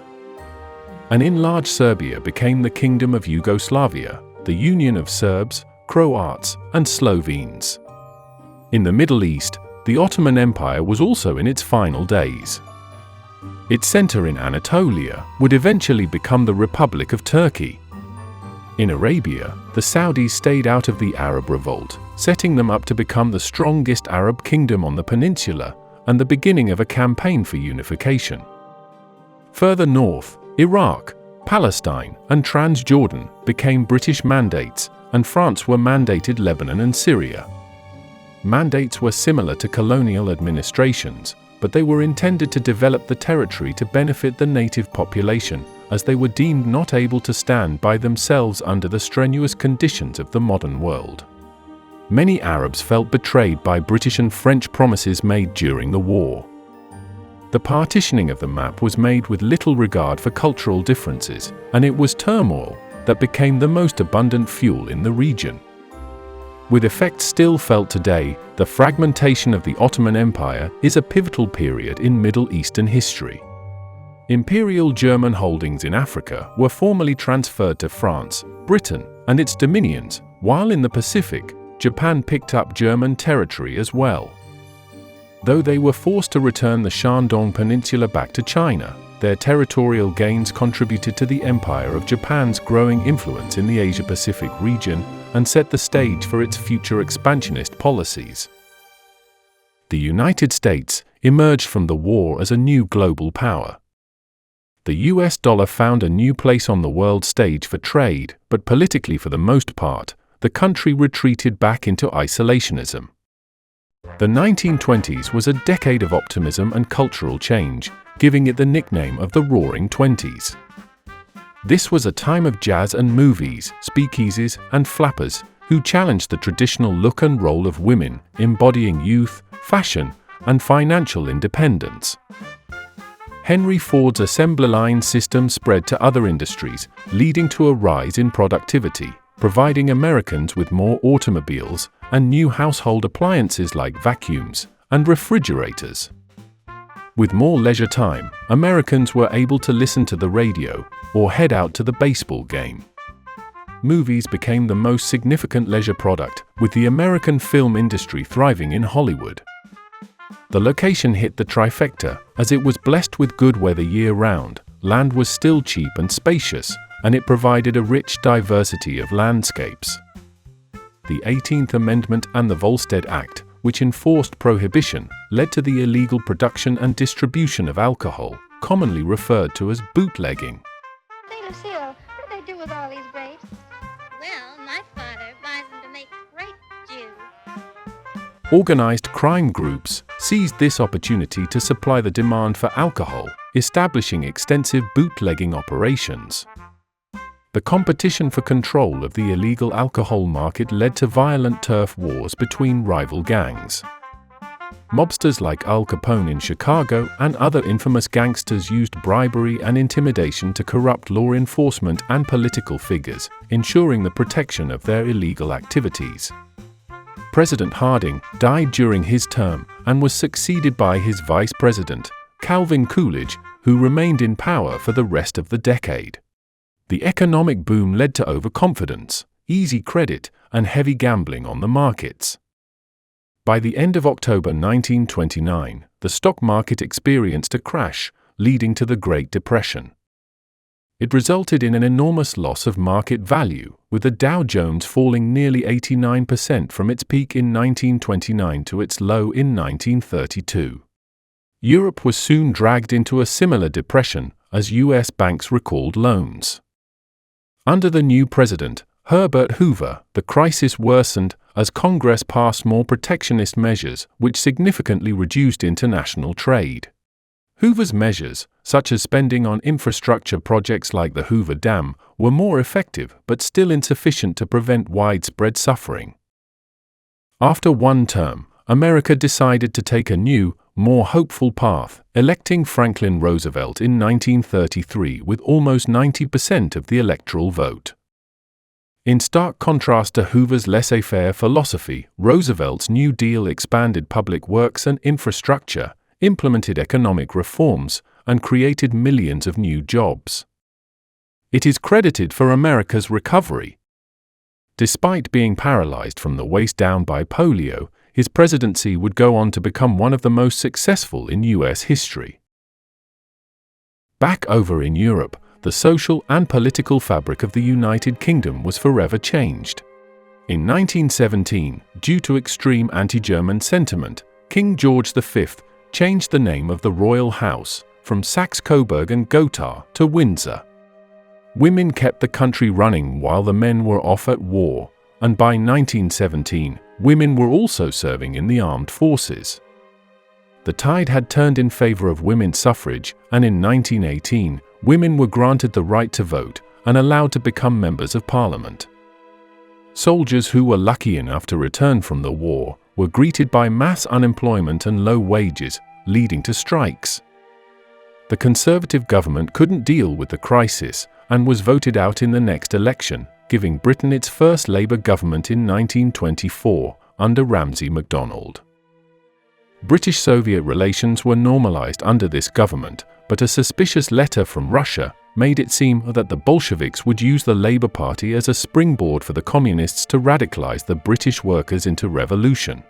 An enlarged Serbia became the Kingdom of Yugoslavia, the union of Serbs, Croats, and Slovenes. In the Middle East, the Ottoman Empire was also in its final days. Its center in Anatolia would eventually become the Republic of Turkey. In Arabia, the Saudis stayed out of the Arab Revolt, setting them up to become the strongest Arab kingdom on the peninsula and the beginning of a campaign for unification. Further north, Iraq, Palestine, and Transjordan became British mandates, and France were mandated Lebanon and Syria. Mandates were similar to colonial administrations, but they were intended to develop the territory to benefit the native population, as they were deemed not able to stand by themselves under the strenuous conditions of the modern world. Many Arabs felt betrayed by British and French promises made during the war. The partitioning of the map was made with little regard for cultural differences, and it was turmoil that became the most abundant fuel in the region. With effects still felt today, the fragmentation of the Ottoman Empire is a pivotal period in Middle Eastern history. Imperial German holdings in Africa were formally transferred to France, Britain, and its dominions, while in the Pacific, Japan picked up German territory as well. Though they were forced to return the Shandong Peninsula back to China, their territorial gains contributed to the Empire of Japan's growing influence in the Asia-Pacific region and set the stage for its future expansionist policies. The United States emerged from the war as a new global power. The US dollar found a new place on the world stage for trade, but politically for the most part, the country retreated back into isolationism. The 1920s was a decade of optimism and cultural change, giving it the nickname of the Roaring Twenties. This was a time of jazz and movies, speakeasies, and flappers, who challenged the traditional look and role of women, embodying youth, fashion, and financial independence. Henry Ford's assembly line system spread to other industries, leading to a rise in productivity, providing Americans with more automobiles and new household appliances like vacuums and refrigerators. With more leisure time, Americans were able to listen to the radio or head out to the baseball game. Movies became the most significant leisure product, with the American film industry thriving in Hollywood. The location hit the trifecta, as it was blessed with good weather year-round, land was still cheap and spacious, and it provided a rich diversity of landscapes. The 18th Amendment and the Volstead Act, which enforced prohibition, led to the illegal production and distribution of alcohol, commonly referred to as bootlegging. Hey, Lucille, what do they do with all these grapes? Well, my father buys them to make grape juice. Organized crime groups seized this opportunity to supply the demand for alcohol, establishing extensive bootlegging operations. The competition for control of the illegal alcohol market led to violent turf wars between rival gangs. Mobsters like Al Capone in Chicago and other infamous gangsters used bribery and intimidation to corrupt law enforcement and political figures, ensuring the protection of their illegal activities. President Harding died during his term and was succeeded by his vice president, Calvin Coolidge, who remained in power for the rest of the decade. The economic boom led to overconfidence, easy credit, and heavy gambling on the markets. By the end of October 1929, the stock market experienced a crash, leading to the Great Depression. It resulted in an enormous loss of market value, with the Dow Jones falling nearly 89% from its peak in 1929 to its low in 1932. Europe was soon dragged into a similar depression as U.S. banks recalled loans. Under the new president, Herbert Hoover, the crisis worsened as Congress passed more protectionist measures which significantly reduced international trade. Hoover's measures, such as spending on infrastructure projects like the Hoover Dam, were more effective but still insufficient to prevent widespread suffering. After one term, America decided to take a new, more hopeful path, electing Franklin Roosevelt in 1933 with almost 90% of the electoral vote. In stark contrast to Hoover's laissez-faire philosophy, Roosevelt's New Deal expanded public works and infrastructure, implemented economic reforms, and created millions of new jobs. It is credited for America's recovery. Despite being paralyzed from the waist down by polio, his presidency would go on to become one of the most successful in U.S. history. Back over in Europe, the social and political fabric of the United Kingdom was forever changed. In 1917, due to extreme anti-German sentiment, King George V changed the name of the royal house from Saxe-Coburg and Gotha to Windsor. Women kept the country running while the men were off at war, and by 1917, women were also serving in the armed forces. The tide had turned in favor of women's suffrage, and in 1918, women were granted the right to vote and allowed to become members of parliament. Soldiers who were lucky enough to return from the war were greeted by mass unemployment and low wages, leading to strikes. The Conservative government couldn't deal with the crisis and was voted out in the next election, giving Britain its first Labour government in 1924 under Ramsay MacDonald. British-Soviet relations were normalized under this government, but a suspicious letter from Russia made it seem that the Bolsheviks would use the Labour Party as a springboard for the Communists to radicalize the British workers into revolution.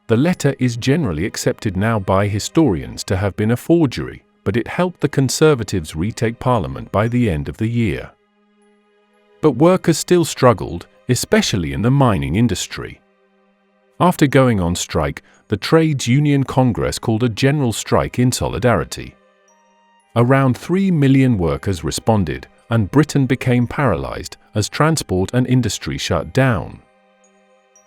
The letter is generally accepted now by historians to have been a forgery, but it helped the Conservatives retake Parliament by the end of the year. But workers still struggled, especially in the mining industry. After going on strike, the Trades Union Congress called a general strike in solidarity. Around 3 million workers responded, and Britain became paralyzed as transport and industry shut down.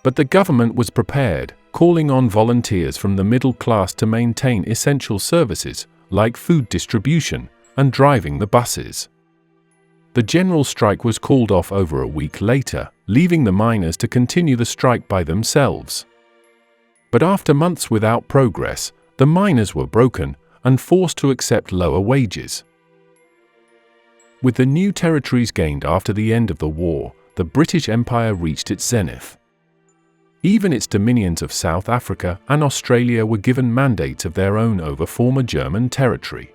But the government was prepared, calling on volunteers from the middle class to maintain essential services, like food distribution and driving the buses. The general strike was called off over a week later, leaving the miners to continue the strike by themselves. But after months without progress, the miners were broken and forced to accept lower wages. With the new territories gained after the end of the war, the British Empire reached its zenith. Even its dominions of South Africa and Australia were given mandates of their own over former German territory.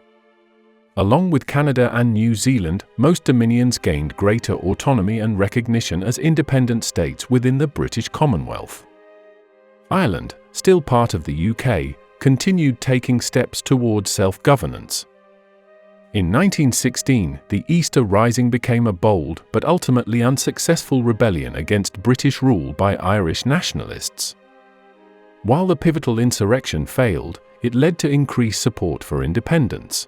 Along with Canada and New Zealand, most dominions gained greater autonomy and recognition as independent states within the British Commonwealth. Ireland, still part of the UK, continued taking steps towards self-governance. In 1916, the Easter Rising became a bold but ultimately unsuccessful rebellion against British rule by Irish nationalists. While the pivotal insurrection failed, it led to increased support for independence.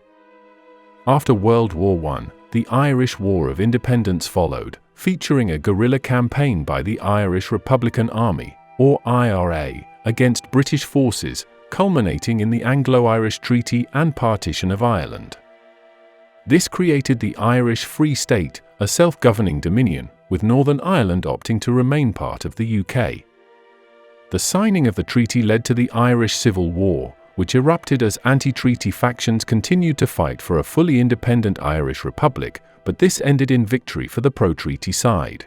After World War I, the Irish War of Independence followed, featuring a guerrilla campaign by the Irish Republican Army, or IRA, against British forces, culminating in the Anglo-Irish Treaty and partition of Ireland. This created the Irish Free State, a self-governing dominion, with Northern Ireland opting to remain part of the UK. The signing of the treaty led to the Irish Civil War, which erupted as anti-treaty factions continued to fight for a fully independent Irish republic, but this ended in victory for the pro-treaty side.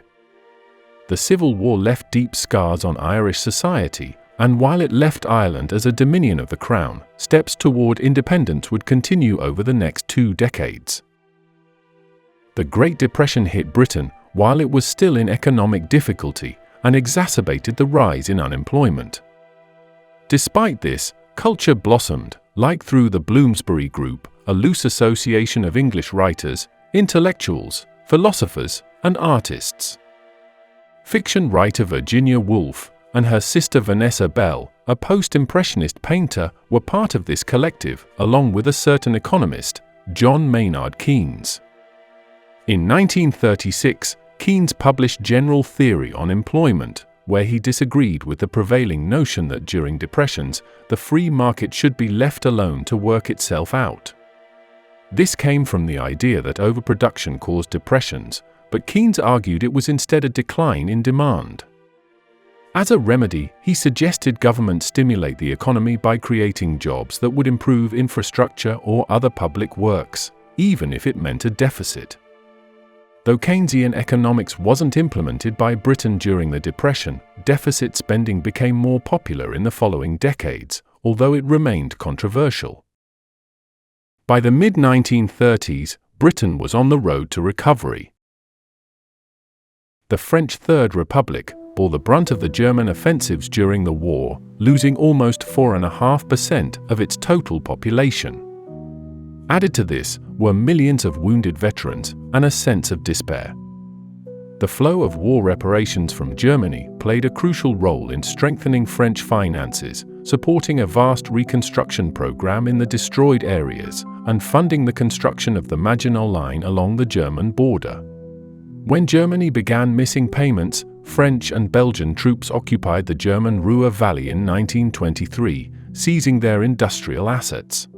The Civil War left deep scars on Irish society, and while it left Ireland as a dominion of the Crown, steps toward independence would continue over the next 2 decades. The Great Depression hit Britain while it was still in economic difficulty and exacerbated the rise in unemployment. Despite this, culture blossomed, like through the Bloomsbury Group, a loose association of English writers, intellectuals, philosophers, and artists. Fiction writer Virginia Woolf and her sister Vanessa Bell, a post-impressionist painter, were part of this collective, along with a certain economist, John Maynard Keynes. In 1936, Keynes published General Theory on Employment, where he disagreed with the prevailing notion that during depressions, the free market should be left alone to work itself out. This came from the idea that overproduction caused depressions, but Keynes argued it was instead a decline in demand. As a remedy, he suggested government stimulate the economy by creating jobs that would improve infrastructure or other public works, even if it meant a deficit. Though Keynesian economics wasn't implemented by Britain during the Depression, deficit spending became more popular in the following decades, although it remained controversial. By the mid-1930s, Britain was on the road to recovery. The French Third Republic bore the brunt of the German offensives during the war, losing almost 4.5% of its total population. Added to this were millions of wounded veterans and a sense of despair. The flow of war reparations from Germany played a crucial role in strengthening French finances, supporting a vast reconstruction program in the destroyed areas, and funding the construction of the Maginot Line along the German border. When Germany began missing payments, French and Belgian troops occupied the German Ruhr Valley in 1923, seizing their industrial assets.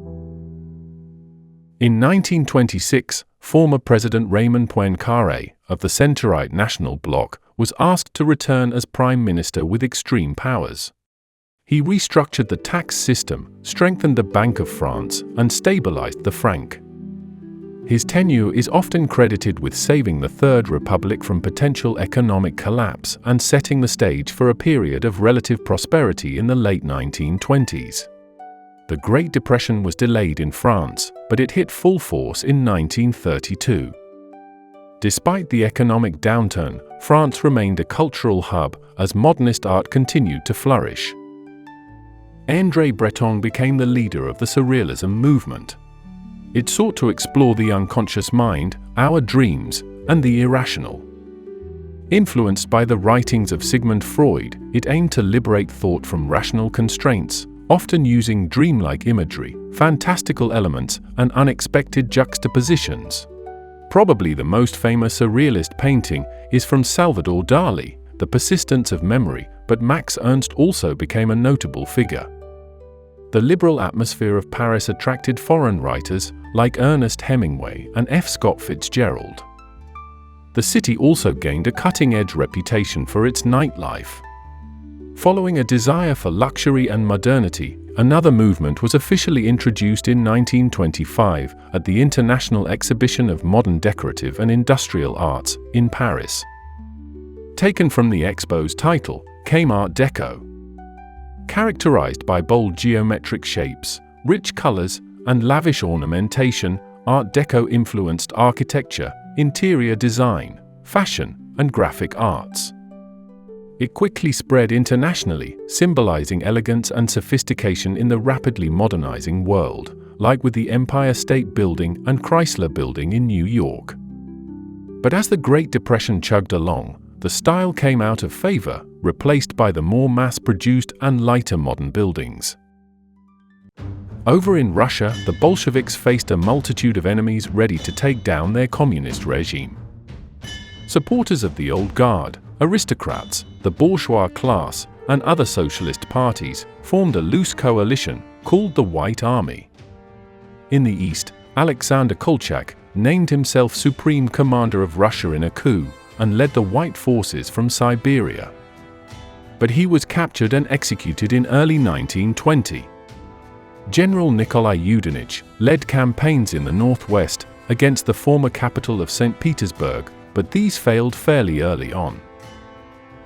In 1926, former President Raymond Poincaré of the centre-right National Bloc was asked to return as Prime Minister with extreme powers. He restructured the tax system, strengthened the Bank of France, and stabilized the franc. His tenure is often credited with saving the Third Republic from potential economic collapse and setting the stage for a period of relative prosperity in the late 1920s. The Great Depression was delayed in France, but it hit full force in 1932. Despite the economic downturn, France remained a cultural hub as modernist art continued to flourish. André Breton became the leader of the Surrealism movement. It sought to explore the unconscious mind, our dreams, and the irrational. Influenced by the writings of Sigmund Freud, it aimed to liberate thought from rational constraints, often using dreamlike imagery, fantastical elements, and unexpected juxtapositions. Probably the most famous surrealist painting is from Salvador Dali, The Persistence of Memory, but Max Ernst also became a notable figure. The liberal atmosphere of Paris attracted foreign writers like Ernest Hemingway and F. Scott Fitzgerald. The city also gained a cutting-edge reputation for its nightlife. Following a desire for luxury and modernity, another movement was officially introduced in 1925 at the International Exhibition of Modern Decorative and Industrial Arts in Paris. Taken from the expo's title, came Art Deco. Characterized by bold geometric shapes, rich colors, and lavish ornamentation, Art Deco influenced architecture, interior design, fashion, and graphic arts. It quickly spread internationally, symbolizing elegance and sophistication in the rapidly modernizing world, like with the Empire State Building and Chrysler Building in New York. But as the Great Depression chugged along, the style came out of favor, replaced by the more mass-produced and lighter modern buildings. Over in Russia, the Bolsheviks faced a multitude of enemies ready to take down their communist regime. Supporters of the old guard, aristocrats, the bourgeois class, and other socialist parties formed a loose coalition called the White Army. In the east, Alexander Kolchak named himself Supreme Commander of Russia in a coup and led the White forces from Siberia. But he was captured and executed in early 1920. General Nikolai Yudenich led campaigns in the northwest against the former capital of St. Petersburg, but these failed fairly early on.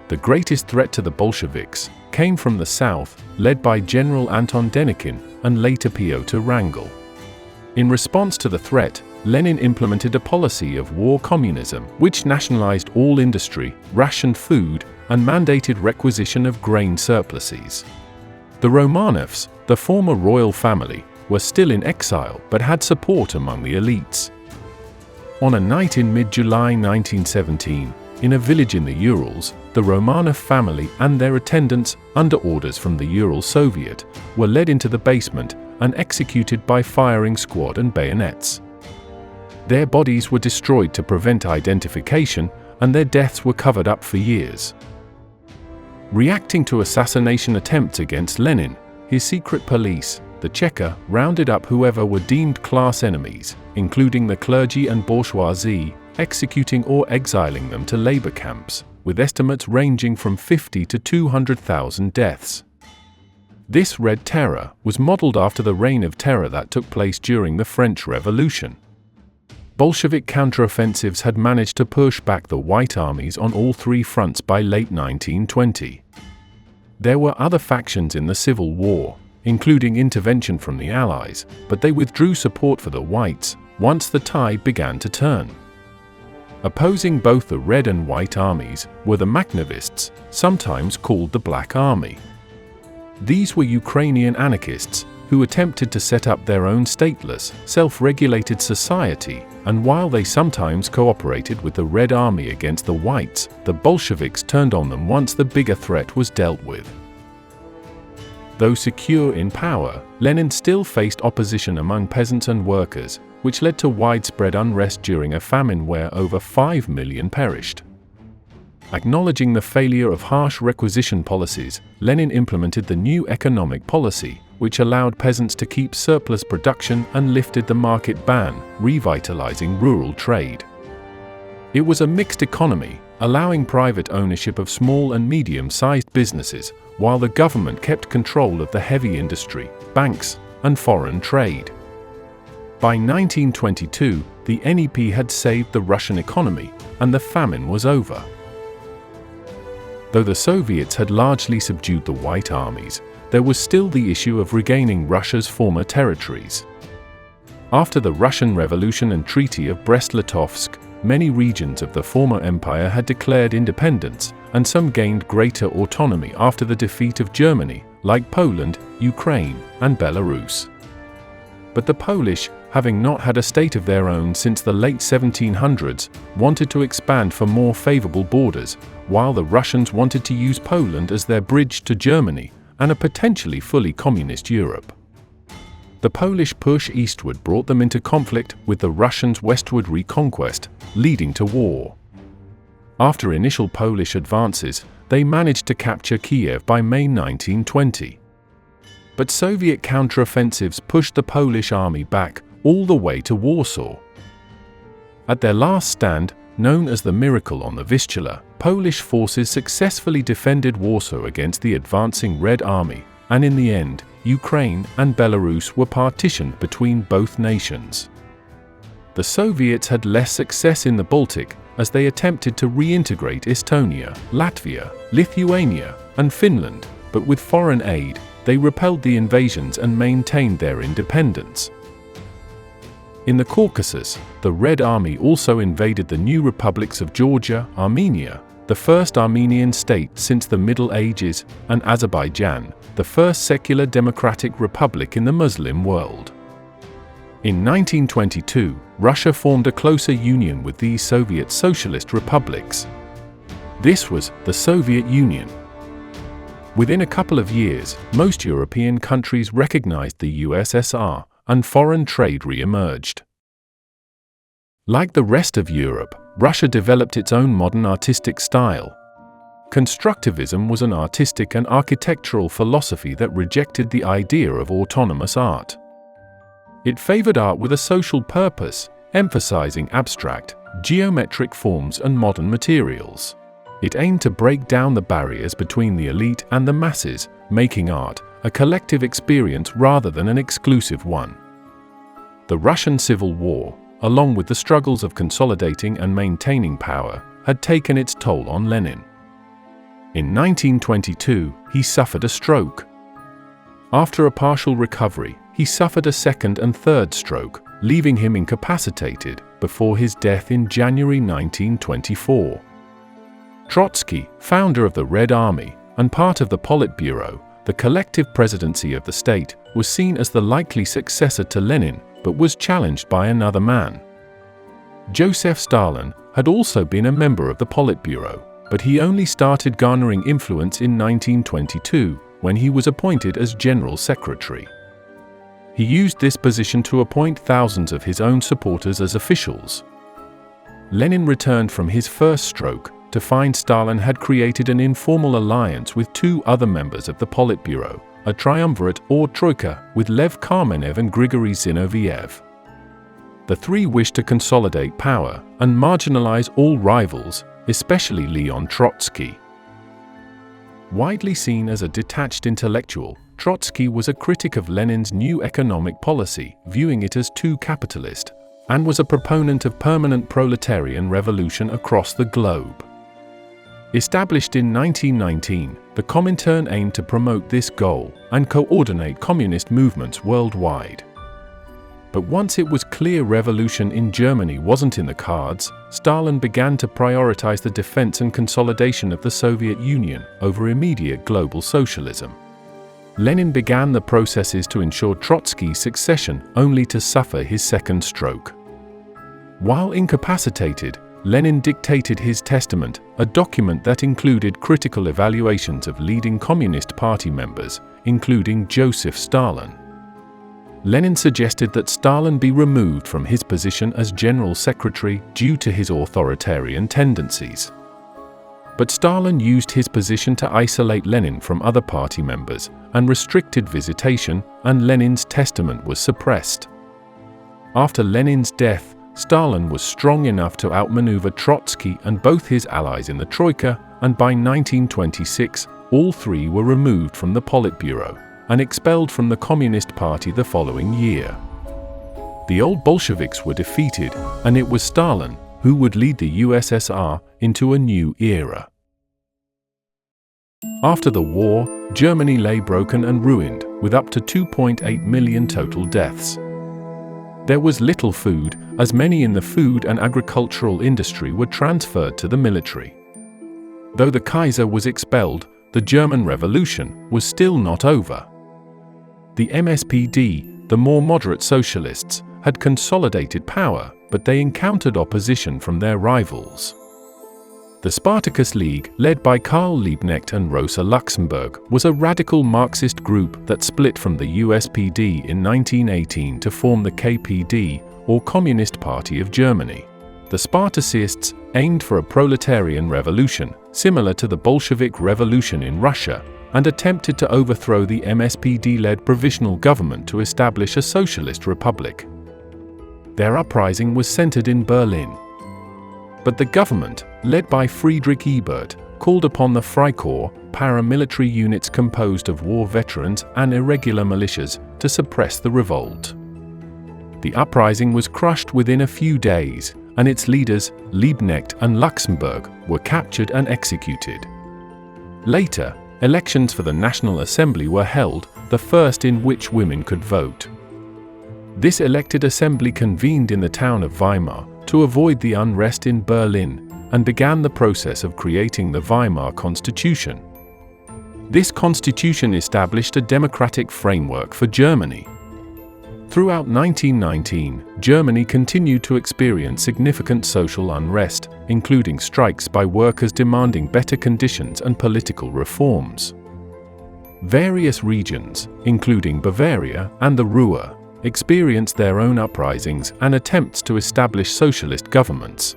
The greatest threat to the Bolsheviks came from the south, led by General Anton Denikin and later Pyotr Wrangel. In response to the threat, Lenin implemented a policy of war communism, which nationalized all industry, rationed food, and mandated requisition of grain surpluses. The Romanovs, the former royal family, were still in exile but had support among the elites. On a night in mid-July 1917, in a village in the Urals, the Romanov family and their attendants, under orders from the Ural Soviet, were led into the basement and executed by firing squad and bayonets. Their bodies were destroyed to prevent identification, and their deaths were covered up for years. Reacting to assassination attempts against Lenin, his secret police, the Cheka, rounded up whoever were deemed class enemies, including the clergy and bourgeoisie, executing or exiling them to labor camps, with estimates ranging from 50 to 200,000 deaths. This Red Terror was modeled after the Reign of Terror that took place during the French Revolution. Bolshevik counteroffensives had managed to push back the White armies on all three fronts by late 1920. There were other factions in the Civil War, including intervention from the Allies, but they withdrew support for the Whites once the tide began to turn. Opposing both the Red and White armies were the Makhnovists, sometimes called the Black Army. These were Ukrainian anarchists who attempted to set up their own stateless, self-regulated society, and while they sometimes cooperated with the Red Army against the Whites, the Bolsheviks turned on them once the bigger threat was dealt with. Though secure in power, Lenin still faced opposition among peasants and workers, which led to widespread unrest during a famine where over 5 million perished. Acknowledging the failure of harsh requisition policies, Lenin implemented the new economic policy, which allowed peasants to keep surplus production and lifted the market ban, revitalizing rural trade. It was a mixed economy, allowing private ownership of small and medium-sized businesses, while the government kept control of the heavy industry, banks, and foreign trade. By 1922, the NEP had saved the Russian economy, and the famine was over. Though the Soviets had largely subdued the White armies, there was still the issue of regaining Russia's former territories. After the Russian Revolution and Treaty of Brest-Litovsk, many regions of the former empire had declared independence, and some gained greater autonomy after the defeat of Germany, like Poland, Ukraine, and Belarus. But the Polish, having not had a state of their own since the late 1700s, wanted to expand for more favorable borders, while the Russians wanted to use Poland as their bridge to Germany and a potentially fully communist Europe. The Polish push eastward brought them into conflict with the Russians' westward reconquest, leading to war. After initial Polish advances, they managed to capture Kiev by May 1920. But Soviet counteroffensives pushed the Polish army back all the way to Warsaw. At their last stand, known as the Miracle on the Vistula, Polish forces successfully defended Warsaw against the advancing Red Army, and in the end, Ukraine and Belarus were partitioned between both nations. The Soviets had less success in the Baltic as they attempted to reintegrate Estonia, Latvia, Lithuania, and Finland, but with foreign aid, they repelled the invasions and maintained their independence. In the Caucasus, the Red Army also invaded the new republics of Georgia, Armenia, the first Armenian state since the Middle Ages, and Azerbaijan, the first secular democratic republic in the Muslim world. In 1922, Russia formed a closer union with these Soviet socialist republics. This was the Soviet Union. Within a couple of years, most European countries recognized the USSR, and foreign trade re-emerged. Like the rest of Europe, Russia developed its own modern artistic style. Constructivism was an artistic and architectural philosophy that rejected the idea of autonomous art. It favored art with a social purpose, emphasizing abstract, geometric forms and modern materials. It aimed to break down the barriers between the elite and the masses, making art a collective experience rather than an exclusive one. The Russian Civil War, along with the struggles of consolidating and maintaining power, had taken its toll on Lenin. In 1922, he suffered a stroke. After a partial recovery, he suffered a second and third stroke, leaving him incapacitated before his death in January 1924. Trotsky, founder of the Red Army and part of the Politburo, the collective presidency of the state, was seen as the likely successor to Lenin, but was challenged by another man. Joseph Stalin had also been a member of the Politburo, but he only started garnering influence in 1922, when he was appointed as General Secretary. He used this position to appoint thousands of his own supporters as officials. Lenin returned from his first stroke to find Stalin had created an informal alliance with two other members of the Politburo, a triumvirate or troika with Lev Kamenev and Grigory Zinoviev. The three wished to consolidate power and marginalize all rivals, especially Leon Trotsky. Widely seen as a detached intellectual, Trotsky was a critic of Lenin's new economic policy, viewing it as too capitalist, and was a proponent of permanent proletarian revolution across the globe. Established in 1919, the Comintern aimed to promote this goal and coordinate communist movements worldwide. But once it was clear revolution in Germany wasn't in the cards, Stalin began to prioritize the defense and consolidation of the Soviet Union over immediate global socialism. Lenin began the processes to ensure Trotsky's succession, only to suffer his second stroke. While incapacitated, Lenin dictated his testament, a document that included critical evaluations of leading Communist Party members, including Joseph Stalin. Lenin suggested that Stalin be removed from his position as General Secretary due to his authoritarian tendencies. But Stalin used his position to isolate Lenin from other party members and restricted visitation, and Lenin's testament was suppressed. After Lenin's death, Stalin was strong enough to outmaneuver Trotsky and both his allies in the Troika, and by 1926, all three were removed from the Politburo and expelled from the Communist Party the following year. The old Bolsheviks were defeated, and it was Stalin who would lead the USSR into a new era. After the war, Germany lay broken and ruined, with up to 2.8 million total deaths. There was little food, as many in the food and agricultural industry were transferred to the military. Though the Kaiser was expelled, the German Revolution was still not over. The MSPD, the more moderate socialists, had consolidated power, but they encountered opposition from their rivals. The Spartacus League, led by Karl Liebknecht and Rosa Luxemburg, was a radical Marxist group that split from the USPD in 1918 to form the KPD, or Communist Party of Germany. The Spartacists aimed for a proletarian revolution, similar to the Bolshevik Revolution in Russia, and attempted to overthrow the MSPD-led provisional government to establish a socialist republic. Their uprising was centered in Berlin. But the government, led by Friedrich Ebert, called upon the Freikorps, paramilitary units composed of war veterans and irregular militias, to suppress the revolt. The uprising was crushed within a few days, and its leaders, Liebknecht and Luxemburg, were captured and executed. Later, elections for the National Assembly were held, the first in which women could vote. This elected assembly convened in the town of Weimar to avoid the unrest in Berlin, and began the process of creating the Weimar Constitution. This constitution established a democratic framework for Germany. Throughout 1919, Germany continued to experience significant social unrest, including strikes by workers demanding better conditions and political reforms. Various regions, including Bavaria and the Ruhr, experienced their own uprisings and attempts to establish socialist governments.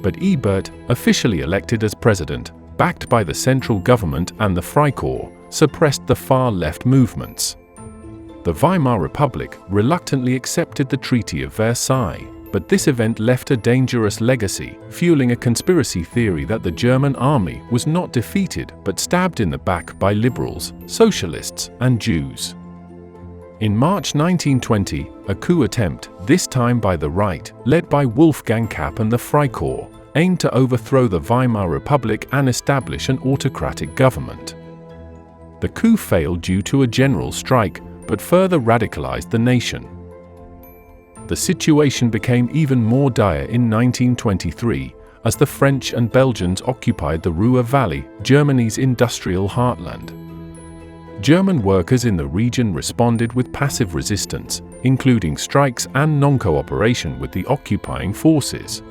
But Ebert, officially elected as president, backed by the central government and the Freikorps, suppressed the far-left movements. The Weimar Republic reluctantly accepted the Treaty of Versailles, but this event left a dangerous legacy, fueling a conspiracy theory that the German army was not defeated but stabbed in the back by liberals, socialists, and Jews. In March 1920, a coup attempt, this time by the right, led by Wolfgang Kapp and the Freikorps, aimed to overthrow the Weimar Republic and establish an autocratic government. The coup failed due to a general strike, but further radicalized the nation. The situation became even more dire in 1923, as the French and Belgians occupied the Ruhr Valley, Germany's industrial heartland. German workers in the region responded with passive resistance, including strikes and non-cooperation with the occupying forces.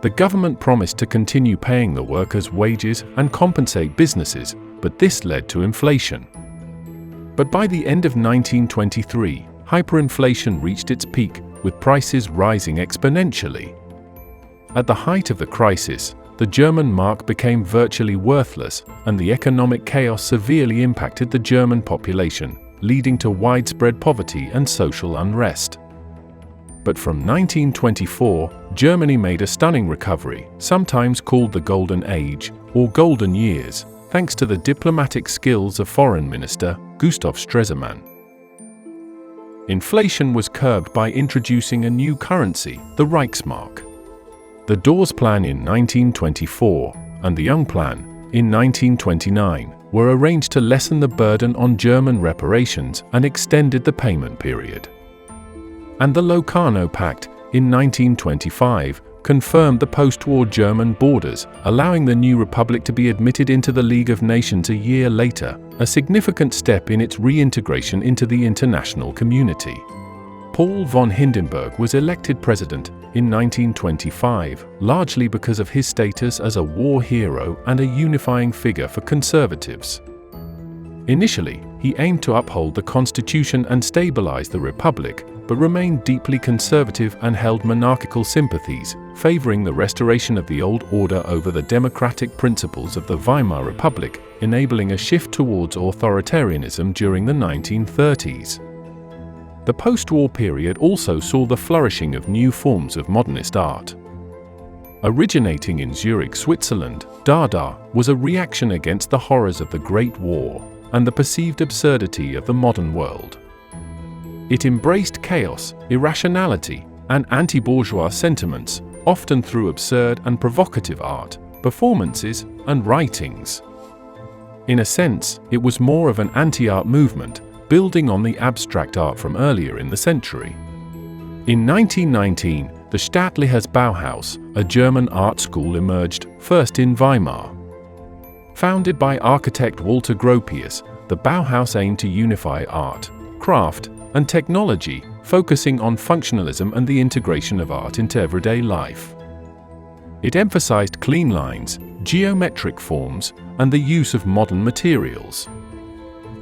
The government promised to continue paying the workers' wages and compensate businesses, but this led to inflation. But by the end of 1923, hyperinflation reached its peak, with prices rising exponentially. At the height of the crisis, the German mark became virtually worthless, and the economic chaos severely impacted the German population, leading to widespread poverty and social unrest. But from 1924, Germany made a stunning recovery, sometimes called the Golden Age, or Golden Years, thanks to the diplomatic skills of Foreign Minister Gustav Stresemann. Inflation was curbed by introducing a new currency, the Reichsmark. The Dawes Plan in 1924 and the Young Plan in 1929 were arranged to lessen the burden on German reparations and extended the payment period. And the Locarno Pact in 1925 confirmed the post-war German borders, allowing the new republic to be admitted into the League of Nations a year later, a significant step in its reintegration into the international community. Paul von Hindenburg was elected president in 1925, largely because of his status as a war hero and a unifying figure for conservatives. Initially, he aimed to uphold the constitution and stabilize the republic, but remained deeply conservative and held monarchical sympathies, favoring the restoration of the old order over the democratic principles of the Weimar Republic, enabling a shift towards authoritarianism during the 1930s. The post-war period also saw the flourishing of new forms of modernist art. Originating in Zurich, Switzerland, Dada was a reaction against the horrors of the Great War and the perceived absurdity of the modern world. It embraced chaos, irrationality, and anti-bourgeois sentiments, often through absurd and provocative art, performances, and writings. In a sense, it was more of an anti-art movement, building on the abstract art from earlier in the century. In 1919, the Staatliches Bauhaus, a German art school, emerged, first in Weimar. Founded by architect Walter Gropius, the Bauhaus aimed to unify art, craft, and technology, focusing on functionalism and the integration of art into everyday life. It emphasized clean lines, geometric forms, and the use of modern materials.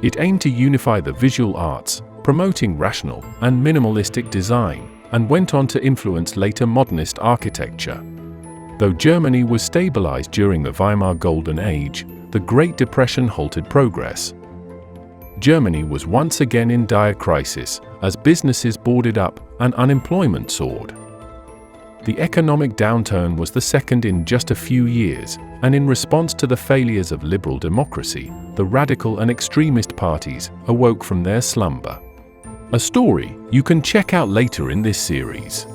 It aimed to unify the visual arts, promoting rational and minimalistic design, and went on to influence later modernist architecture. Though Germany was stabilized during the Weimar Golden Age, the Great Depression halted progress. Germany was once again in dire crisis, as businesses boarded up and unemployment soared. The economic downturn was the second in just a few years, and in response to the failures of liberal democracy, the radical and extremist parties awoke from their slumber. A story you can check out later in this series.